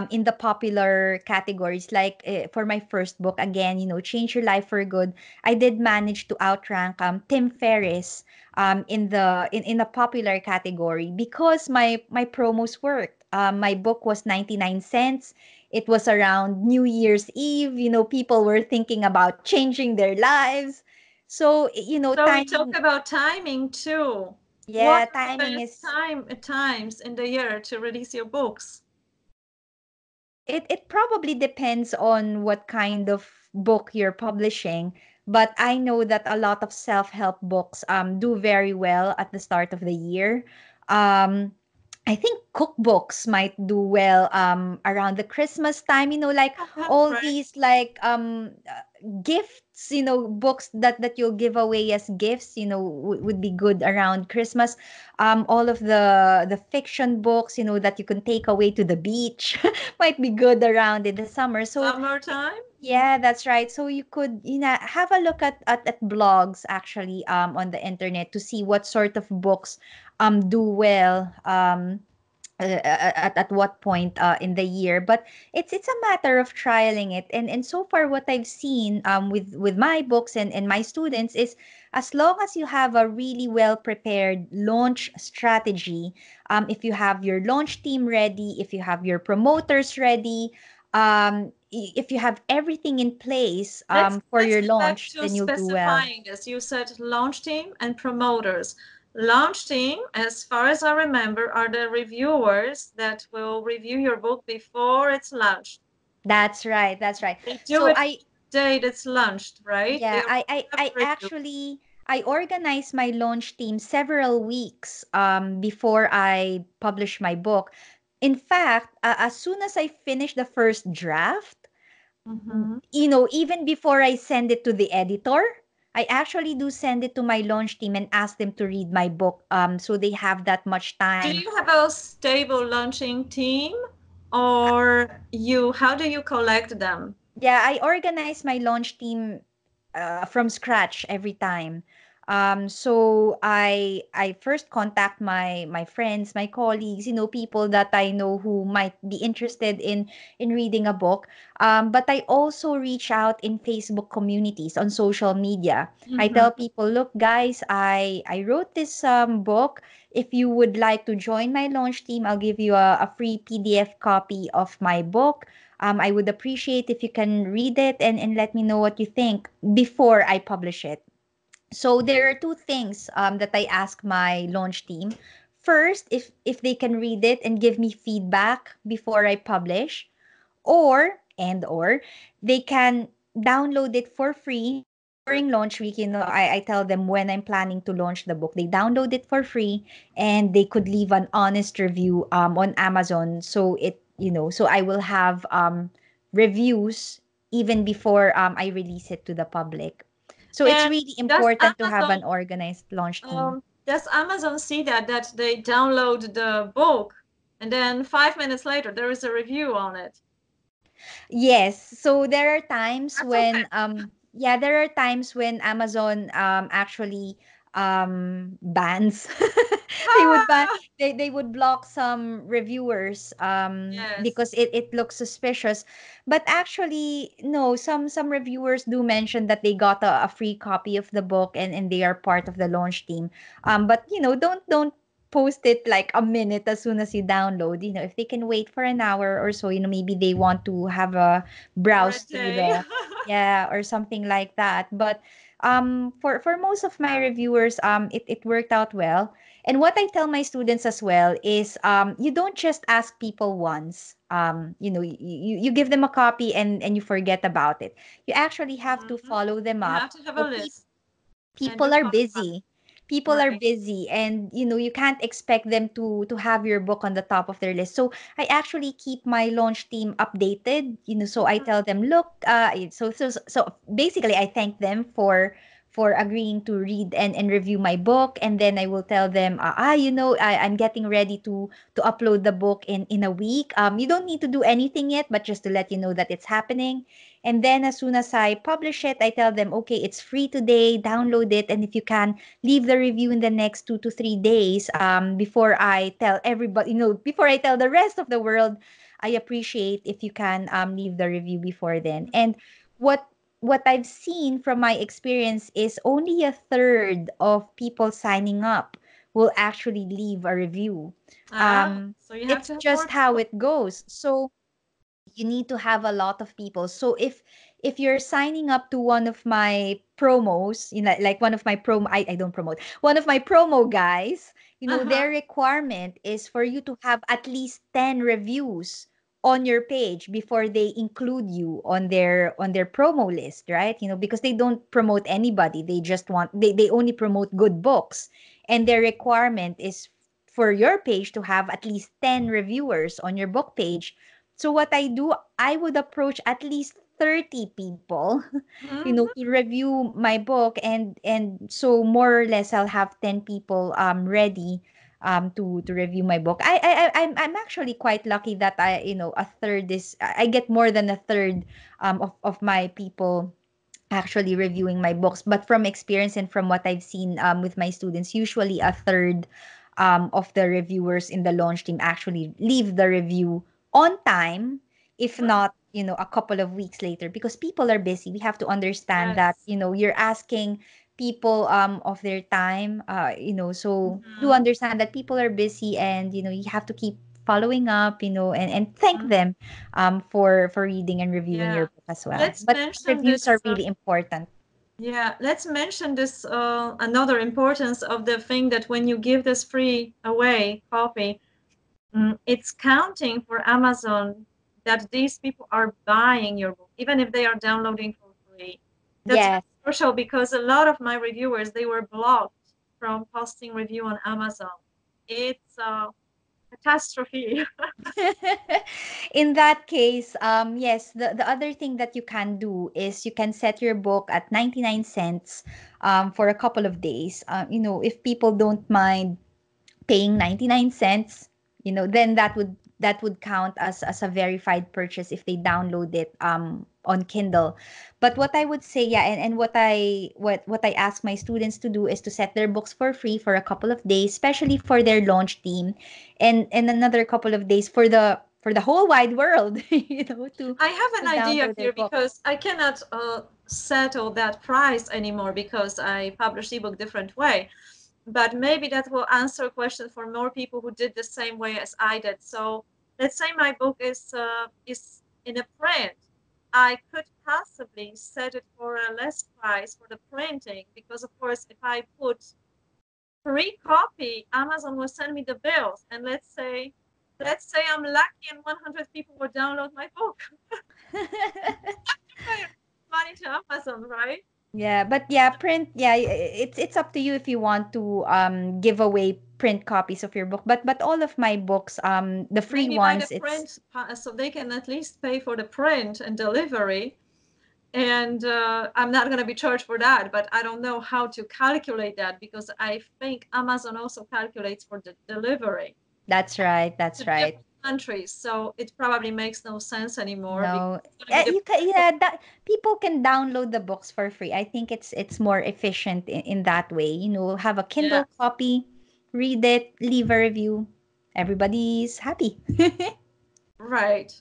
S2: in the popular categories. Like for my first book, again, Change Your Life for Good, I did manage to outrank Tim Ferriss in a popular category, because my promos worked. My book was 99 cents. It was around New Year's Eve. People were thinking about changing their lives. So,
S1: So we talk
S2: timing,
S1: about timing too. What
S2: yeah,
S1: are the
S2: timing
S1: best
S2: is.
S1: times in the year to release your books?
S2: It probably depends on what kind of book you're publishing, but I know that a lot of self-help books do very well at the start of the year. Um I think cookbooks might do well around the Christmas time, like all
S1: Right.
S2: these like gifts, books that you'll give away as gifts, would be good around Christmas. All of the fiction books, that you can take away to the beach might be good around in the summer. So
S1: Summertime?
S2: yeah, that's right. So you could, have a look at blogs actually on the internet to see what sort of books do well at what point in the year. But it's a matter of trialing it. And so far, what I've seen with my books and my students is, as long as you have a really well prepared launch strategy, if you have your launch team ready, if you have your promoters ready, if you have everything in place for
S1: Let's
S2: your
S1: get back
S2: launch,
S1: to
S2: then you'll do well.
S1: specifying this. You said launch team and promoters. Launch team, as far as I remember, are the reviewers that will review your book before it's launched.
S2: That's right. That's right.
S1: They do
S2: So
S1: it the day it's launched, right? They
S2: yeah,
S1: already
S2: I
S1: have
S2: I
S1: the review.
S2: actually I organized my launch team several weeks before I published my book. In fact, as soon as I finished the first draft,
S1: Mm-hmm.
S2: even before I send it to the editor, I actually do send it to my launch team and ask them to read my book, so they have that much
S1: Do
S2: time.
S1: you have a stable launching team, or how do you collect them?
S2: Yeah, I organize my launch team from scratch every time. So I first contact my friends, my colleagues, people that I know who might be interested in reading a book. But I also reach out in Facebook communities on social media. I
S1: Mm-hmm.
S2: tell people, look, guys, I wrote this book. If you would like to join my launch team, I'll give you a free PDF copy of my book. I would appreciate if you can read it and let me know what you think before I publish it. So there are two things that I ask my launch team. First, if they can read it and give me feedback before I publish, or they can download it for free during launch week. I tell them when I'm planning to launch the book. They download it for free, and they could leave an honest review on Amazon, so So I will have reviews even before I release it to the public. So it's
S1: And
S2: really
S1: does
S2: important to have
S1: Amazon
S2: an organized launch team.
S1: does Amazon see that they download the book and then 5 minutes later there is a review on it?
S2: Yes. So there are times
S1: That's okay.
S2: when yeah, there are times when Amazon actually bans they would ban
S1: Ah!
S2: they would block some reviewers
S1: Yes.
S2: because it looks suspicious. But actually no, some reviewers do mention that they got a free copy of the book and they are part of the launch team. But don't post it like a minute as soon as you download. If they can wait for an hour or so, maybe they want to have a
S1: Or a
S2: browse through
S1: day.
S2: the, yeah, or something like that. But for most of my reviewers, it worked out well. And what I tell my students as well is you don't just ask people once. You give them a copy and you forget about it. You actually have to
S1: Mhm.
S2: follow them
S1: You
S2: up.
S1: have to have a
S2: So
S1: list and do
S2: people are
S1: follow-up.
S2: busy. People are
S1: Right.
S2: busy, and you can't expect them to have your book on the top of their list. So I actually keep my launch team updated. So I tell them, look, so basically I thank them for agreeing to read and review my book, and then I will tell them, I'm getting ready to upload the book in a week. You don't need to do anything yet, but just to let you know that it's happening. And then as soon as I publish it, I tell them, okay, it's free today, download it. And if you can, leave the review in the next 2 to 3 days before I tell everybody, before I tell the rest of the world. I appreciate if you can leave the review before then. And what what I've seen from my experience is only a third of people signing up will actually leave a review.
S1: Ah, so you have
S2: It's
S1: to have more
S2: just how
S1: people.
S2: it goes. So you need to have a lot of people. So if you're signing up to one of my promos, like one of my promo, I don't promote, one of my promo guys,
S1: Uh-huh.
S2: their requirement is for you to have at least 10 reviews on your page before they include you on their promo list, right? Because they don't promote anybody. They only promote good books. And their requirement is for your page to have at least 10 reviewers on your book page. So what I do, I would approach at least 30 people,
S1: Mhm.
S2: to review my book, and so more or less I'll have 10 people ready to review my book. I'm actually quite lucky that a third is I get more than a third of my people actually reviewing my books. But from experience and from what I've seen with my students, usually a third of the reviewers in the launch team actually leave the review on time, if not, a couple of weeks later, because people are busy. We have to understand that,
S1: Yes.
S2: you're asking people of their time, so do
S1: Mhm.
S2: understand that people are busy, and you have to keep following up, and thank
S1: Mhm.
S2: them for reading and reviewing your
S1: Yeah.
S2: book as well.
S1: Let's
S2: But
S1: mention
S2: reviews are
S1: this.
S2: really important.
S1: Yeah, let's mention this another importance of the thing that when you give this free away copy, it's counting for Amazon that these people are buying your book, even if they are downloading for free. That's
S2: Yes.
S1: very crucial because a lot of my reviewers they were blocked from posting review on Amazon. It's a catastrophe.
S2: In that case, yes, the other thing that you can do is you can set your book at 99 cents for a couple of days. If people don't mind paying 99 cents, then that would count as a verified purchase if they download it on Kindle. But what I would say, yeah, and what I ask my students to do is to set their books for free for a couple of days, especially for their launch team, and another couple of days for the whole wide world, to
S1: I have
S2: to
S1: an idea
S2: download their
S1: here
S2: book.
S1: because I cannot settle that price anymore because I publish ebook different way. But maybe that will answer a question for more people who did the same way as I did. So let's say my book is in a print. I could possibly set it for a less price for the printing because of course if I put free copy, Amazon will send me the bills. And let's say I'm lucky and 100 people will download my book. Pay money to Amazon, right?
S2: Yeah, but yeah, print, yeah, it's up to you if you want to give away print copies of your book, but all of my books, the free
S1: Maybe buy
S2: ones,
S1: the
S2: it's
S1: print so they can at least pay for the print and delivery. And I'm not going to be charged for that, but I don't know how to calculate that because I think Amazon also calculates for the delivery
S2: that's right,
S1: to
S2: that's
S1: different
S2: right.
S1: countries. So it probably makes no sense anymore because
S2: No,
S1: it's going to be
S2: you can, yeah, that people can download the books for free. I think it's more efficient in that way. Have a
S1: yeah,
S2: Kindle copy, read it, leave a review. Everybody's happy.
S1: right.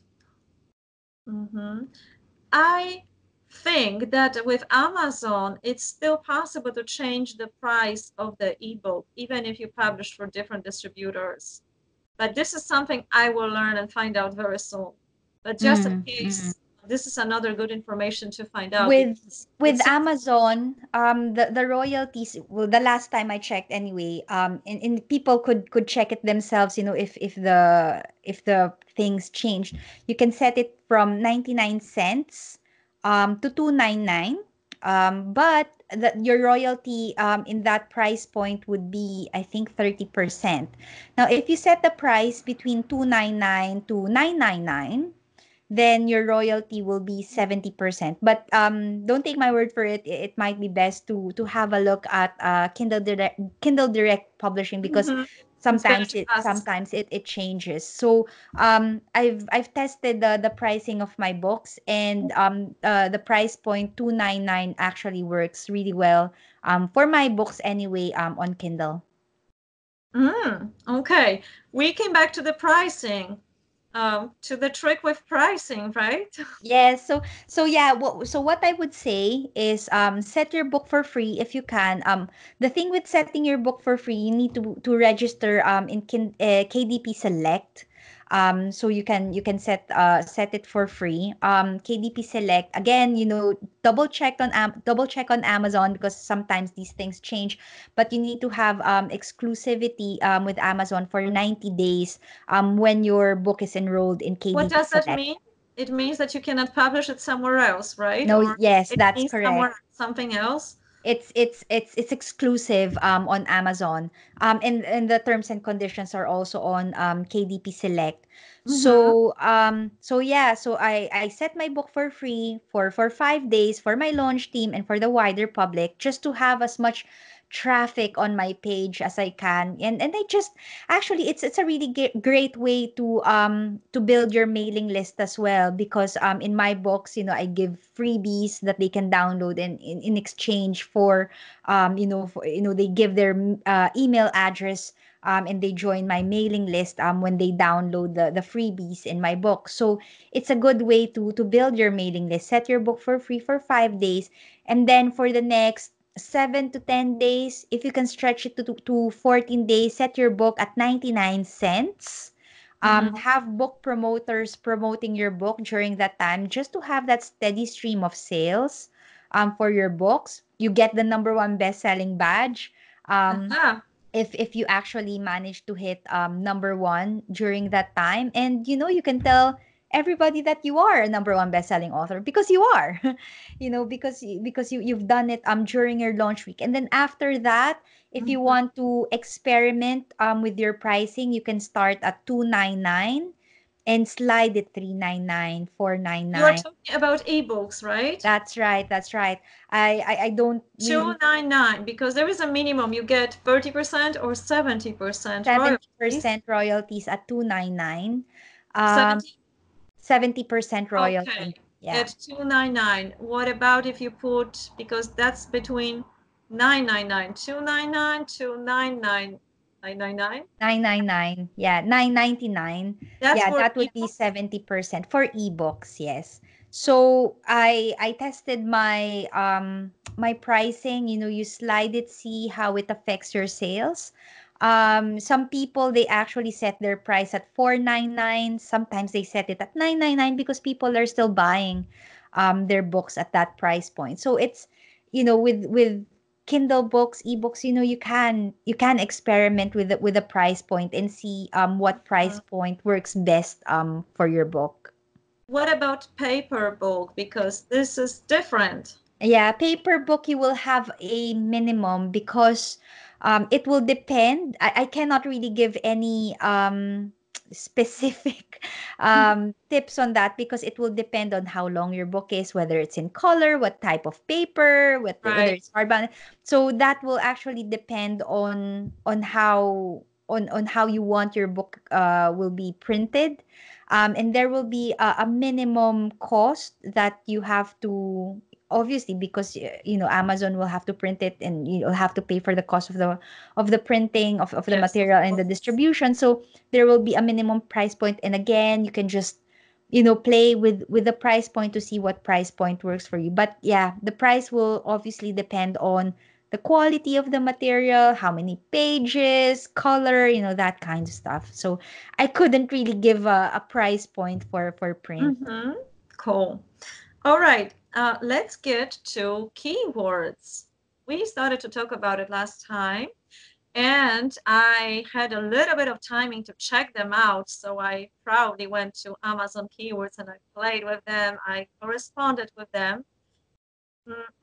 S1: Mm-hmm. I think that with Amazon, it's still possible to change the price of the ebook, even if you publish for different distributors. But this is something I will learn and find out very soon. But just in
S2: Mm, mm.
S1: case, this is another good information to find out
S2: with
S1: because it
S2: with
S1: seems.
S2: Amazon, the royalties, well, the last time I checked anyway, and people could check it themselves, if the things changed. You can set it from 99 cents to 299. But your royalty in that price point would be, I think, 30%. Now, if you set the price between 299 to 999, then your royalty will be 70%. But don't take my word for it. It might be best to have a look at Kindle Direct Publishing, because
S1: Mhm. It's better
S2: sometimes
S1: to
S2: it
S1: ask.
S2: sometimes it, it changes. So I've tested the pricing of my books, and the price point 299 actually works really well for my books anyway, on Kindle.
S1: Okay, we came back to the pricing, to the trick with pricing, right?
S2: Yes. So yeah, what I would say is set your book for free if you can. The thing with setting your book for free, you need to register in KDP Select. So you can set it for free. KDP Select, again, double check on Amazon, because sometimes these things change, but you need to have exclusivity with Amazon for 90 days when your book is enrolled in
S1: What
S2: KDP
S1: does that
S2: Select.
S1: mean? It means that you cannot publish it somewhere else, right?
S2: No,
S1: Or
S2: yes,
S1: it
S2: that's
S1: means somewhere
S2: correct.
S1: something else?
S2: It's exclusive on Amazon. And the terms and conditions are also on KDP Select.
S1: Mm-hmm.
S2: So I set my book for free for 5 days for my launch team and for the wider public, just to have as much traffic on my page as I can. And I just actually, it's a really great way to build your mailing list as well, because in my books, I give freebies that they can download, and in exchange for they give their email address, and they join my mailing list when they download the freebies in my book. So it's a good way to build your mailing list. Set your book for free for 5 days, and then for the next 7 to 10 days, if you can stretch it to 14 days, set your book at 99 cents.
S1: Mm-hmm.
S2: Have book promoters promoting your book during that time, just to have that steady stream of sales for your books. You get the number one best-selling badge. Um,
S1: Aha.
S2: if you actually manage to hit number one during that time, and you can tell everybody that you are a number one best-selling author, because you are. Because you've done it during your launch week. And then after that, if you
S1: Mhm.
S2: want to experiment with your pricing, you can start at 299 and slide it 399,
S1: You are
S2: 499.
S1: talking about ebooks, right?
S2: That's right, that's right. I don't really.
S1: 299, because there is a minimum. You get 30% or 70% royalties.
S2: 70% royalties at 299. Um,
S1: 70.
S2: 70%
S1: Okay.
S2: royalty. Yeah.
S1: At 299. What about if you put, because that's between 999, 299, 299, 999?
S2: 999. Yeah, 999.
S1: That's
S2: Yeah,
S1: for
S2: that would be
S1: ebooks.
S2: 70% for ebooks, yes. So I tested my pricing, you slide it, see how it affects your sales. Some people, they actually set their price at 499. Sometimes they set it at 999, because people are still buying their books at that price point. So it's, with Kindle books, ebooks, you can experiment with the price point, and see what price
S1: Mhm.
S2: point works best for your book.
S1: What about paper book? Because this is different.
S2: Yeah, paper book, you will have a minimum, because It will depend. I cannot really give any specific tips on that because it will depend on how long your book is, whether it's in color, what type of paper, whether
S1: Right.
S2: it's hardbound. So that will actually depend on how on how you want your book will be printed. And there will be a minimum cost that you have to, obviously, because Amazon will have to print it, and you'll have to pay for the cost of the printing of the
S1: Yes, of
S2: material and the
S1: course.
S2: distribution. So there will be a minimum price point, and again, you can just play with the price point to see what price point works for you. But yeah, the price will obviously depend on the quality of the material, how many pages, color, that kind of stuff. So I couldn't really give a price point for print.
S1: Mm-hmm. Cool. All right. Let's get to keywords. We started to talk about it last time, and I had a little bit of timing to check them out. So I proudly went to Amazon Keywords and I played with them. I corresponded with them.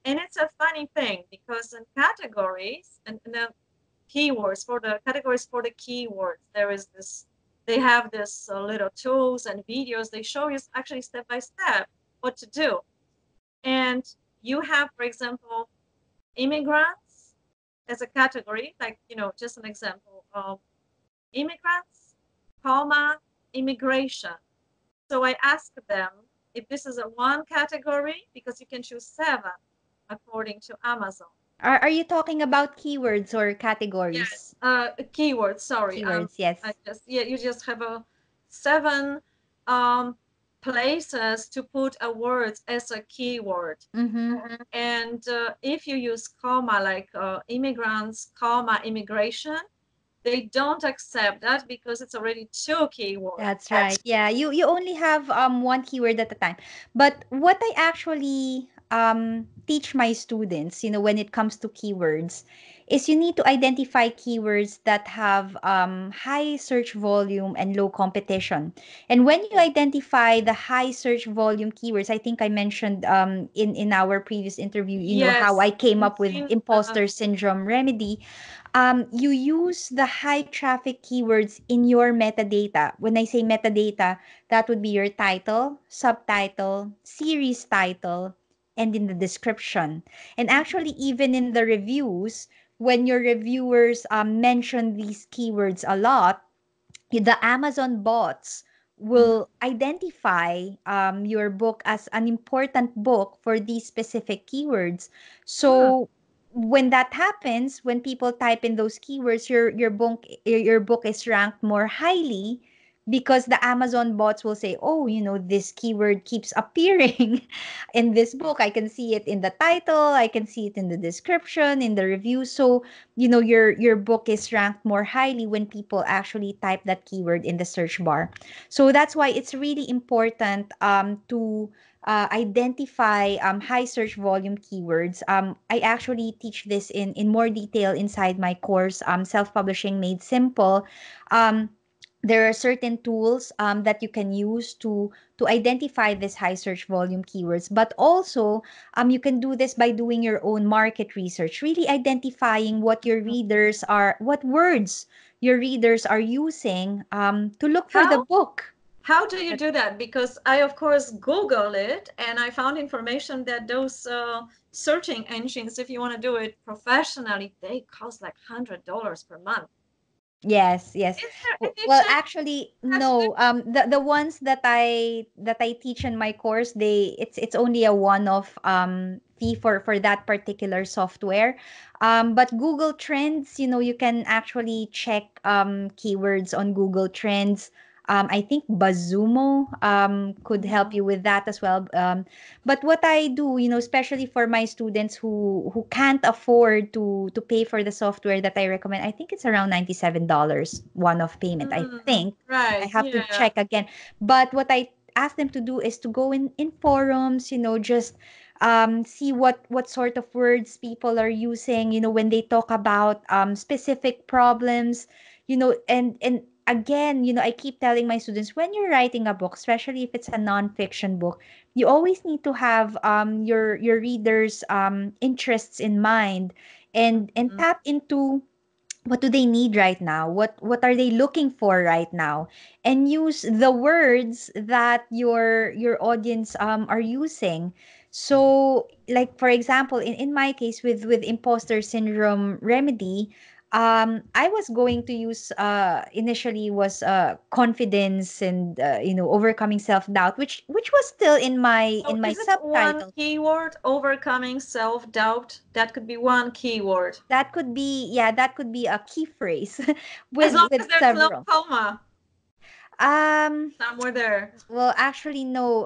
S1: And it's a funny thing because in categories and the keywords for the categories for the keywords, there is this, they have this little tools and videos. They show you actually step by step what to do. And you have, for example, immigrants as a category, like, just an example of immigrants, comma, immigration. So I asked them if this is a one category because you can choose seven according to Amazon.
S2: Are you talking about keywords or
S1: Yes,
S2: categories?
S1: keywords. Sorry.
S2: Keywords,
S1: I
S2: yes.
S1: just yeah, you just have a seven um places to put a word as a keyword.
S2: Mm-hmm.
S1: And if you use comma like immigrants, comma, immigration, they don't accept that because it's already two keywords.
S2: That's right. Yeah, you only have one keyword at a time. But what I actually teach my students, when it comes to keywords, is you need to identify keywords that have high search volume and low competition. And when you identify the high search volume keywords, I think I mentioned in our previous interview, how
S1: Yes,
S2: I came
S1: in
S2: up with
S1: fin
S2: Imposter Syndrome Remedy. You use the high traffic keywords in your metadata. When I say metadata, that would be your title, subtitle, series title, and in the description. And actually, even in the reviews, when your reviewers mention these keywords a lot, the Amazon bots
S1: Mhm.
S2: will identify your book as an important book for these specific keywords.
S1: Mm,
S2: So when that happens, when people type in those keywords, your book is ranked more highly because the Amazon bots will say, "Oh, this keyword keeps appearing in this book. I can see it in the title, I can see it in the description, in the review." So your book is ranked more highly when people actually type that keyword in the search bar. So that's why it's really important to identify high search volume keywords. I actually teach this in more detail inside my course, Self-Publishing Made Simple. um, there are certain tools that you can use to identify this high search volume keywords, but also you can do this by doing your own market research, really identifying what words your readers are using to look for the
S1: How
S2: book.
S1: how do you do that? Because I, of course, Google it and I found information that those searching engines, if you want to do it professionally, they cost like $100 per month.
S2: Yes, yes.
S1: Is there any
S2: Well,
S1: chance
S2: actually,
S1: I have to do?
S2: no. The ones that I teach in my course, it's only a one-off fee for that particular software. But Google Trends, you can actually check keywords on Google Trends. I think Bazumo could help
S1: Mhm.
S2: you with that as well. But what I do, especially for my students who can't afford to pay for the software that I recommend, I think it's around $97 one-off payment. I think I
S1: Right,
S2: have to
S1: yeah.
S2: check again. But what I ask them to do is to go in forums, just see what sort of words people are using, when they talk about specific problems, and again, I keep telling my students, when you're writing a book, especially if it's a nonfiction book, you always need to have your readers' interests in mind, and
S1: Mhm.
S2: tap into. what do they need right now, what are they looking for right now, and use the words that your audience are using. So like for example, in my case with imposter syndrome remedy, I was going to use initially was confidence and overcoming self-doubt, which was still
S1: So
S2: in my
S1: is it one
S2: subtitle.
S1: keyword, overcoming self-doubt? That could be one keyword.
S2: That could be, yeah, that could be a key phrase
S1: As long
S2: with
S1: as there's no
S2: several.
S1: comma
S2: Um,
S1: somewhere there.
S2: well, actually, no.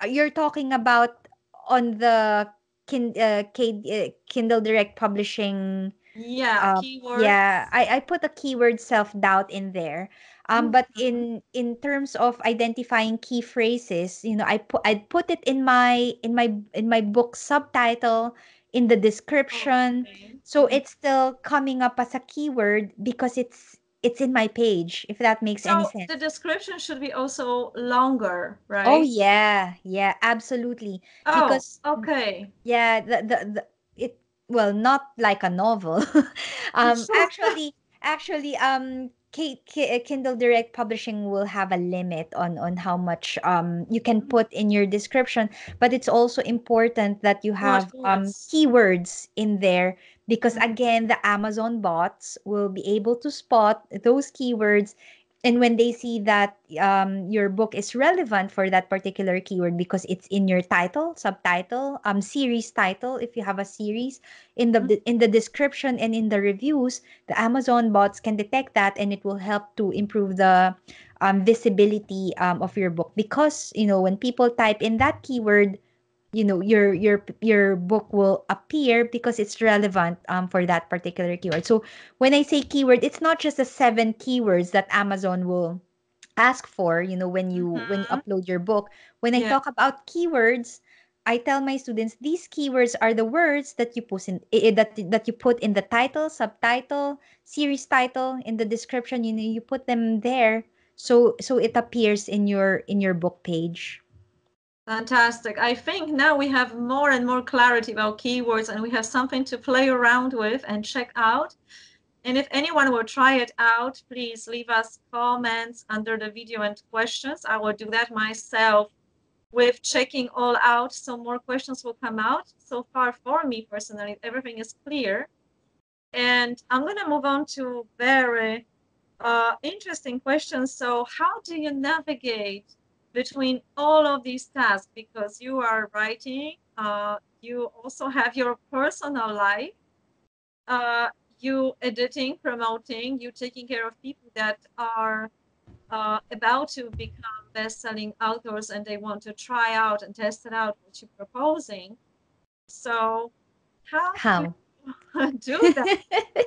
S2: You're talking about on the Kindle Direct Publishing.
S1: Yeah, keyword.
S2: Yeah, I put a keyword self-doubt in there. But
S1: Mhm.
S2: in terms of identifying key phrases, I'd put it in my book subtitle, in the description.
S1: Okay.
S2: So it's still coming up as a keyword because it's in my page, if that makes any
S1: So the
S2: sense.
S1: description should be also longer,
S2: Oh
S1: right?
S2: yeah, yeah, absolutely.
S1: Oh,
S2: Because
S1: okay.
S2: yeah, the it well, not like a novel. Actually, Kindle Direct Publishing will have a limit on how much you can put in your description, but it's also important that you
S1: Too much
S2: have
S1: words.
S2: keywords in there, because
S1: Mhm.
S2: again, the Amazon bots will be able to spot those keywords, and when they see that your book is relevant for that particular keyword because it's in your title, subtitle, series title, if you have a series, in the description and in the reviews, the Amazon bots can detect that, and it will help to improve the visibility of your book, because when people type in that keyword, your book will appear because it's relevant for that particular keyword. So when I say keyword, it's not just the 7 keywords that Amazon will ask for, when you
S1: Mhm.
S2: upload your book. When I
S1: Yeah.
S2: talk about keywords, I tell my students these keywords are the words that you that you put in the title, subtitle, series title, in the description. You put them there, so it appears in your book page.
S1: Fantastic. I think now we have more and more clarity about keywords and we have something to play around with and check out. And if anyone will try it out, please leave us comments under the video and questions. I will do that myself with checking all out. So more questions will come out. So far for me personally, everything is clear. And I'm going to move on to very interesting questions. So how do you navigate between all of these tasks? Because you are writing, you also have your personal life, uh, you editing, promoting, you taking care of people that are about to become best-selling authors and they want to try out and test it out what you're proposing. So how do
S2: How?
S1: you do that?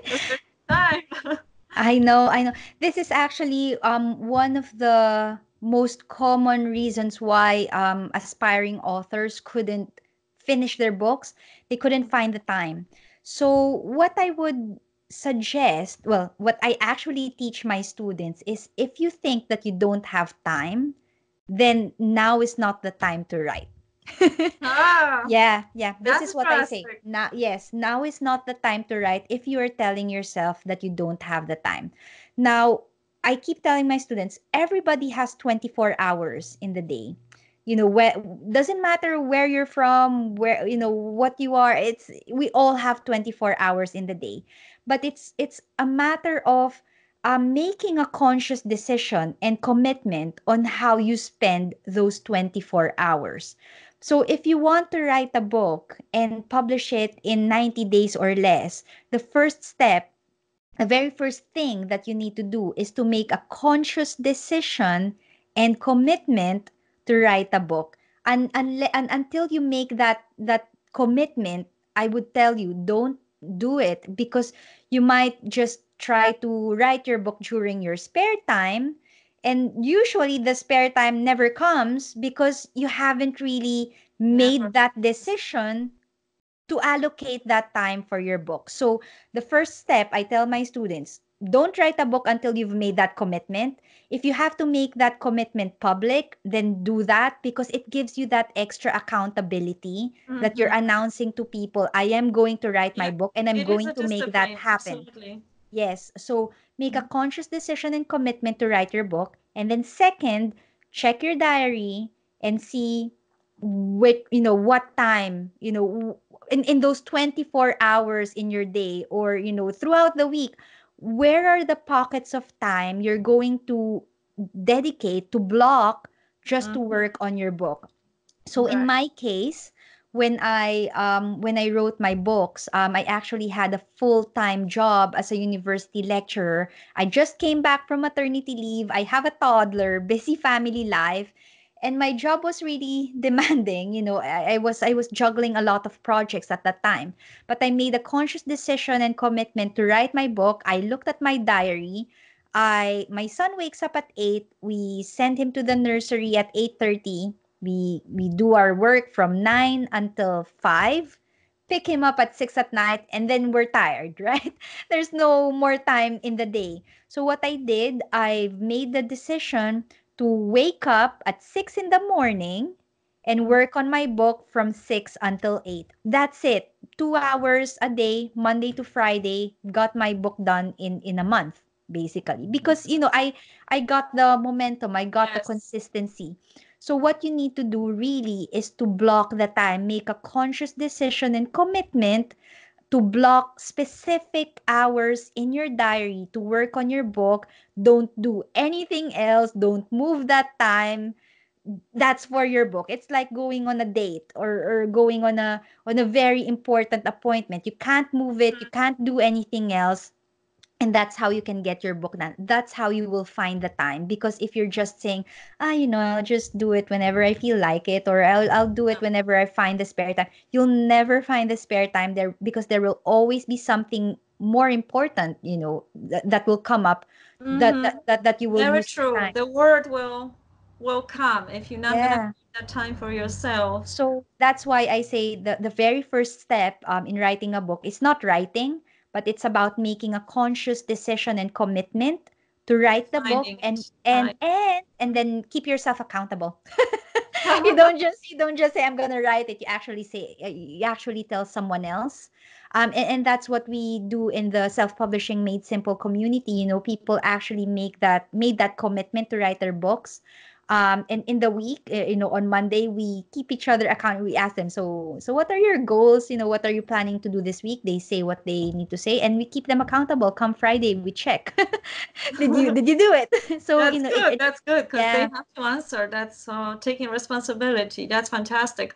S1: Because there's time.
S2: I know. This is actually one of the most common reasons why aspiring authors couldn't finish their books. They couldn't find the time. So what I would suggest, well, what I actually teach my students is, if you think that you don't have time, then now is not the time to write.
S1: Ah,
S2: Yeah. This
S1: that's
S2: is what I say.
S1: interesting.
S2: Now, yes, now is not the time to write if you are telling yourself that you don't have the time. Now, I keep telling my students, everybody has 24 hours in the day. Where doesn't matter where you're from, where what you are. It's We all have 24 hours in the day. But it's a matter of making a conscious decision and commitment on how you spend those 24 hours. So if you want to write a book and publish it in 90 days or less, the first step, the very first thing that you need to do is to make a conscious decision and commitment to write a book. And until you make that commitment, I would tell you, don't do it, because you might just try to write your book during your spare time, and usually the spare time never comes because you haven't really
S1: Never.
S2: made that decision to allocate that time for your book. So the first step, I tell my students, don't write a book until you've made that commitment. If you have to make that commitment public, then do that, because it gives you that extra accountability that you're
S1: Mhm.
S2: announcing to people, I am going to write my
S1: Yeah,
S2: book and I'm
S1: it is
S2: going
S1: a
S2: to make that
S1: discipline,
S2: happen.
S1: absolutely.
S2: Yes. So make a conscious decision and commitment to write your book. And then second, check your diary and see what time, in those 24 hours in your day, or, throughout the week, where are the pockets of time you're going to dedicate to block just to
S1: Mm,
S2: work on your book. So in
S1: right.
S2: my case, when I wrote my books, I actually had a full-time job as a university lecturer. I just came back from maternity leave. I have a toddler, busy family life, and my job was really demanding. I was juggling a lot of projects at that time. But I made a conscious decision and commitment to write my book. I looked at my diary. My son wakes up at 8. We send him to the nursery at 8:30. We do our work from 9 until 5, pick him up at 6 at night, and then we're tired, right? There's no more time in the day. So what I did, I've made the decision to wake up at 6 in the morning and
S1: Mm,
S2: work on my book from 6 until 8. That's it. 2 hours a day, Monday to Friday, got my book done in a month, basically. Because, I got the momentum, I got the
S1: yes.
S2: consistency. So what you need to do really is to block the time, make a conscious decision and commitment to block specific hours in your diary to work on your book. Don't do anything else. Don't move that time. That's for your book. It's like going on a date, or going on a very important appointment. You can't move it. You can't do anything else, and that's how you can get your book done. That's how you will find the time. Because if you're just saying, I'll just do it whenever I feel like it, or I'll do it whenever I find the spare time, you'll never find the spare time there, because there will always be something more important, that will come up, that,
S1: Mm-hmm.
S2: that that that you will
S1: Very
S2: use the
S1: true.
S2: time.
S1: The word will come if you're not gonna
S2: Yeah.
S1: keep that time for yourself.
S2: So that's why I say the very first step, in writing a book is not writing, but it's about making a conscious decision and commitment to
S1: And
S2: write the book,
S1: finding
S2: and
S1: it.
S2: and
S1: Right.
S2: and and then keep yourself accountable. You don't just say I'm gonna write it. You actually tell someone else. And that's what we do in the self-publishing made simple community. People actually made that commitment to write their books. And in the week, on Monday, we keep each other account. We ask them, so what are your goals? What are you planning to do this week? They say what they need to say, and we keep them accountable. Come Friday, we check. Did you do it? So
S1: That's good. That's good because they
S2: yeah.
S1: have to answer. That's taking responsibility. That's fantastic.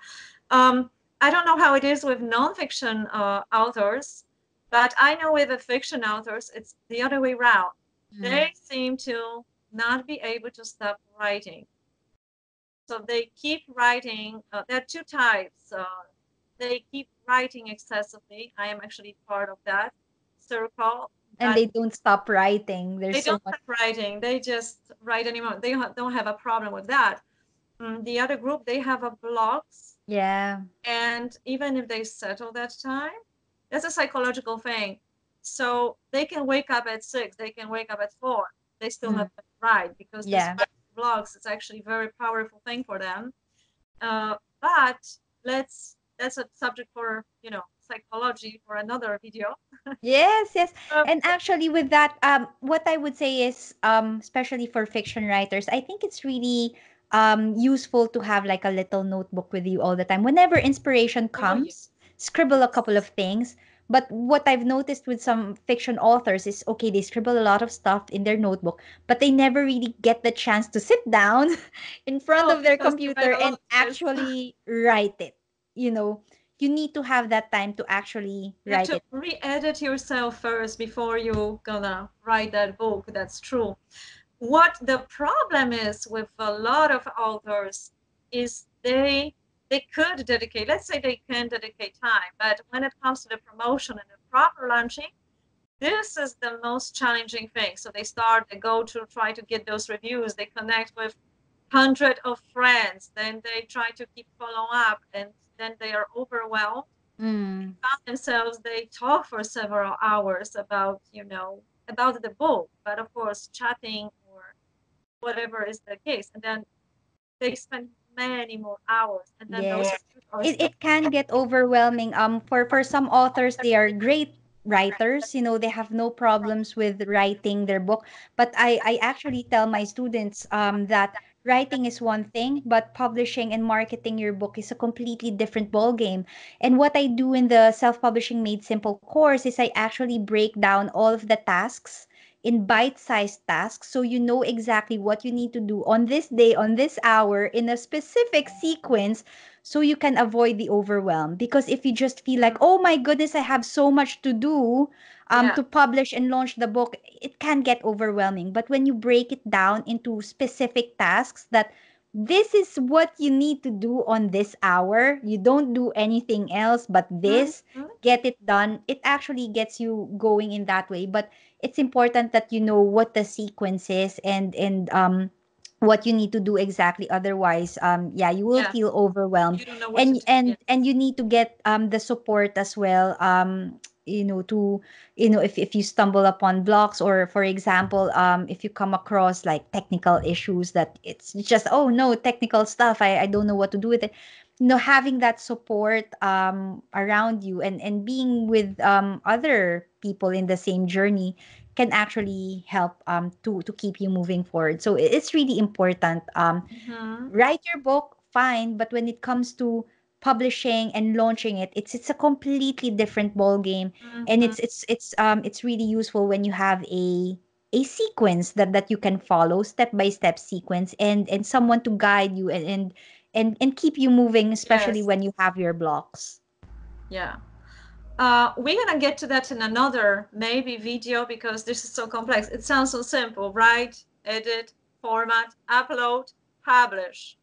S1: Um, I don't know how it is with nonfiction authors, but I know with the fiction authors, it's the other way around.
S2: Mm.
S1: They seem to not be able to stop writing. So they keep writing. There are two types. They keep writing excessively. I am actually part of that circle,
S2: And
S1: but
S2: they don't stop writing.
S1: they
S2: There's so
S1: don't
S2: much.
S1: stop writing. They just write anymore. They don't have a problem with that. The other group, they have a blocks,
S2: Yeah.
S1: and even if they settle that time, that's a psychological thing. So they can wake up at 6, they can wake up at 4. They still
S2: Mm.
S1: not write because this
S2: Yeah.
S1: blocks is actually a very powerful thing for them. But that's a subject for psychology for another video.
S2: Yes, yes.
S1: Uh,
S2: And actually with that, what I would say is, especially for fiction writers, I think it's really useful to have like a little notebook with you all the time. Whenever inspiration
S1: oh yeah,
S2: comes, scribble a couple of things. But what I've noticed with some fiction authors is, okay, they scribble a lot of stuff in their notebook, but they never really get the chance to sit down in front
S1: no,
S2: of their
S1: because they write
S2: computer
S1: a
S2: and
S1: lot. Yes,
S2: actually write it. You know, you need to have that time to actually
S1: you have
S2: write
S1: to
S2: it.
S1: re-edit yourself first before you gonna write that book. That's true. What the problem is with a lot of authors is they could dedicate, let's say they can dedicate time, but when it comes to the promotion and the proper launching, this is the most challenging thing. So they go to try to get those reviews, they connect with hundred of friends, then they try to keep follow up, and then they are overwhelmed.
S2: Mm.
S1: Found themselves, they talk for several hours about about the book, but of course chatting or whatever is the case, and then they spend many more hours, and then those
S2: Yes.
S1: reviews are
S2: It
S1: still
S2: it can get overwhelming. For some authors, they are great. writers, they have no problems with writing their book. But I actually tell my students that writing is one thing, but publishing and marketing your book is a completely different ball game. And what I do in the self-publishing made simple course is I actually break down all of the tasks in bite-sized tasks, so you know exactly what you need to do on this day, on this hour, in a specific sequence, so you can avoid the overwhelm. Because if you just feel like, oh my goodness, I have so much to do
S1: Yeah.
S2: to publish and launch the book, it can get overwhelming. But when you break it down into specific tasks, that this is what you need to do on this hour, you don't do anything else but this,
S1: Mhm.
S2: get it done, it actually gets you going in that way. But it's important that you know what the sequence is, and what you need to do exactly. Otherwise, yeah, you will
S1: Yeah.
S2: feel overwhelmed.
S1: You don't know what to
S2: and
S1: do.
S2: and
S1: Yes.
S2: and you need to get the support as well, to if you stumble upon blocks, or for example, if you come across like technical issues, that it's just, oh no, technical stuff, I don't know what to do with it. Having that support around you, and being with other people in the same journey can actually help to keep you moving forward. So it's really important.
S1: Mhm.
S2: Write your book, fine, but when it comes to publishing and launching it, it's a completely different ball game. And
S1: Mhm.
S2: it's really useful when you have a sequence that you can follow, step by step sequence, and someone to guide you, and keep you moving, especially
S1: Yes.
S2: when you have your blocks.
S1: Yeah. We're gonna get to that in another maybe video because this is so complex. It sounds so simple: write, edit, format, upload, publish,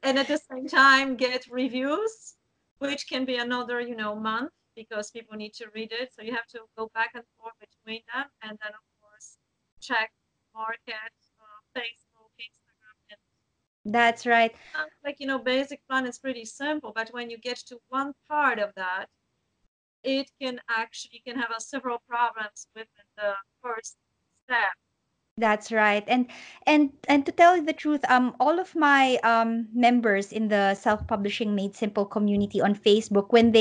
S1: and at the same time get reviews, which can be another, month because people need to read it. So you have to go back and forth between them, and then of course check market, Facebook, Instagram, and
S2: That's right.
S1: sounds like, basic plan is pretty simple, but when you get to one part of that, it can actually can have several problems within the first step.
S2: That's right. And to tell you the truth, all of my members in the self-publishing made simple community on Facebook, when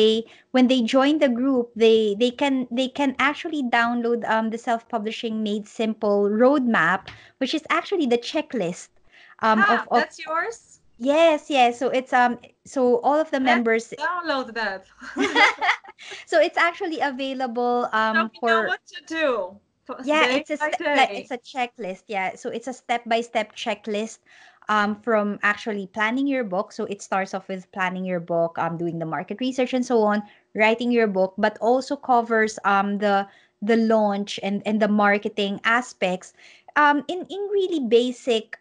S2: they join the group, they can actually download the self-publishing made simple roadmap, which is actually the checklist
S1: Ah,
S2: of
S1: that's yours?
S2: yes, yes. So it's so all of the
S1: Let's
S2: members,
S1: download that.
S2: so it's actually available
S1: So we know
S2: for.
S1: what to do
S2: Yeah,
S1: day
S2: it's a
S1: by
S2: like
S1: day.
S2: it's a checklist. Yeah, so it's a step-by-step checklist from actually planning your book. So it starts off with planning your book, doing the market research and so on, writing your book, but also covers the launch and the marketing aspects in really basic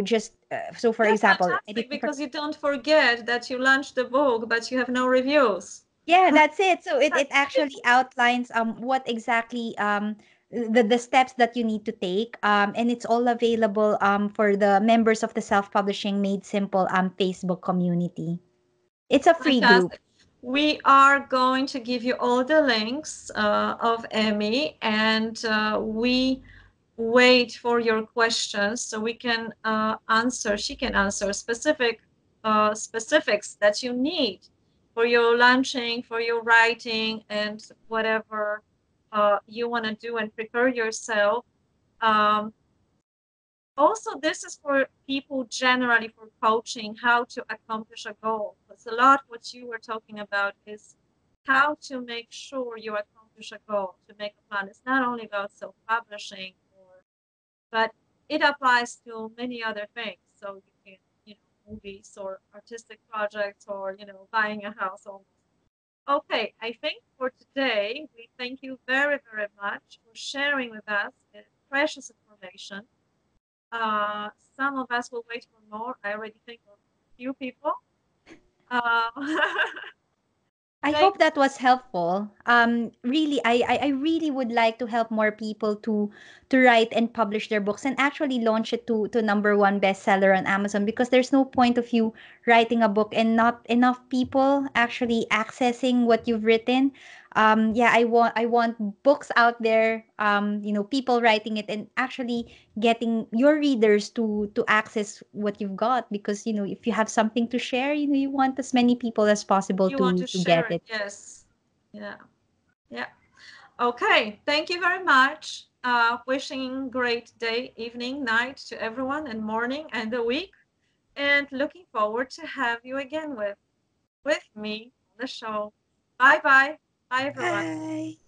S2: just so for
S1: That's
S2: example,
S1: fantastic because you don't forget that you launched the book, but you have no reviews.
S2: yeah, that's it. So it actually outlines what exactly the steps that you need to take, and it's all available for the members of the self-publishing made simple Facebook community. It's a free group.
S1: Fantastic. We are going to give you all the links of Emmy, and we wait for your questions so we can answer. She can answer specifics that you need for your launching, for your writing, and whatever you want to do and prepare yourself. Um, Also, this is for people generally for coaching how to accomplish a goal. Because a lot what you were talking about is how to make sure you accomplish a goal, to make a plan. It's not only about self-publishing but it applies to many other things. So you can, movies or artistic projects or, buying a house almost. Okay, I think for today, we thank you very, very much for sharing with us precious information. Some of us will wait for more. I already think of a few people. Uh,
S2: I
S1: thank
S2: hope that was helpful. Really, I really would like to help more people to write and publish their books and actually launch it to number one bestseller on Amazon, because there's no point of you writing a book and not enough people actually accessing what you've written. Yeah, I want books out there. People writing it and actually getting your readers to access what you've got, because if you have something to share, you want as many people as possible
S1: you want
S2: to
S1: to
S2: get
S1: share it.
S2: it.
S1: Yes. Yeah. Yeah. Okay. Thank you very much. Wishing great day, evening, night to everyone, and morning and the week. And looking forward to have you again with me on the show. Bye bye. Bye everyone.
S2: Bye.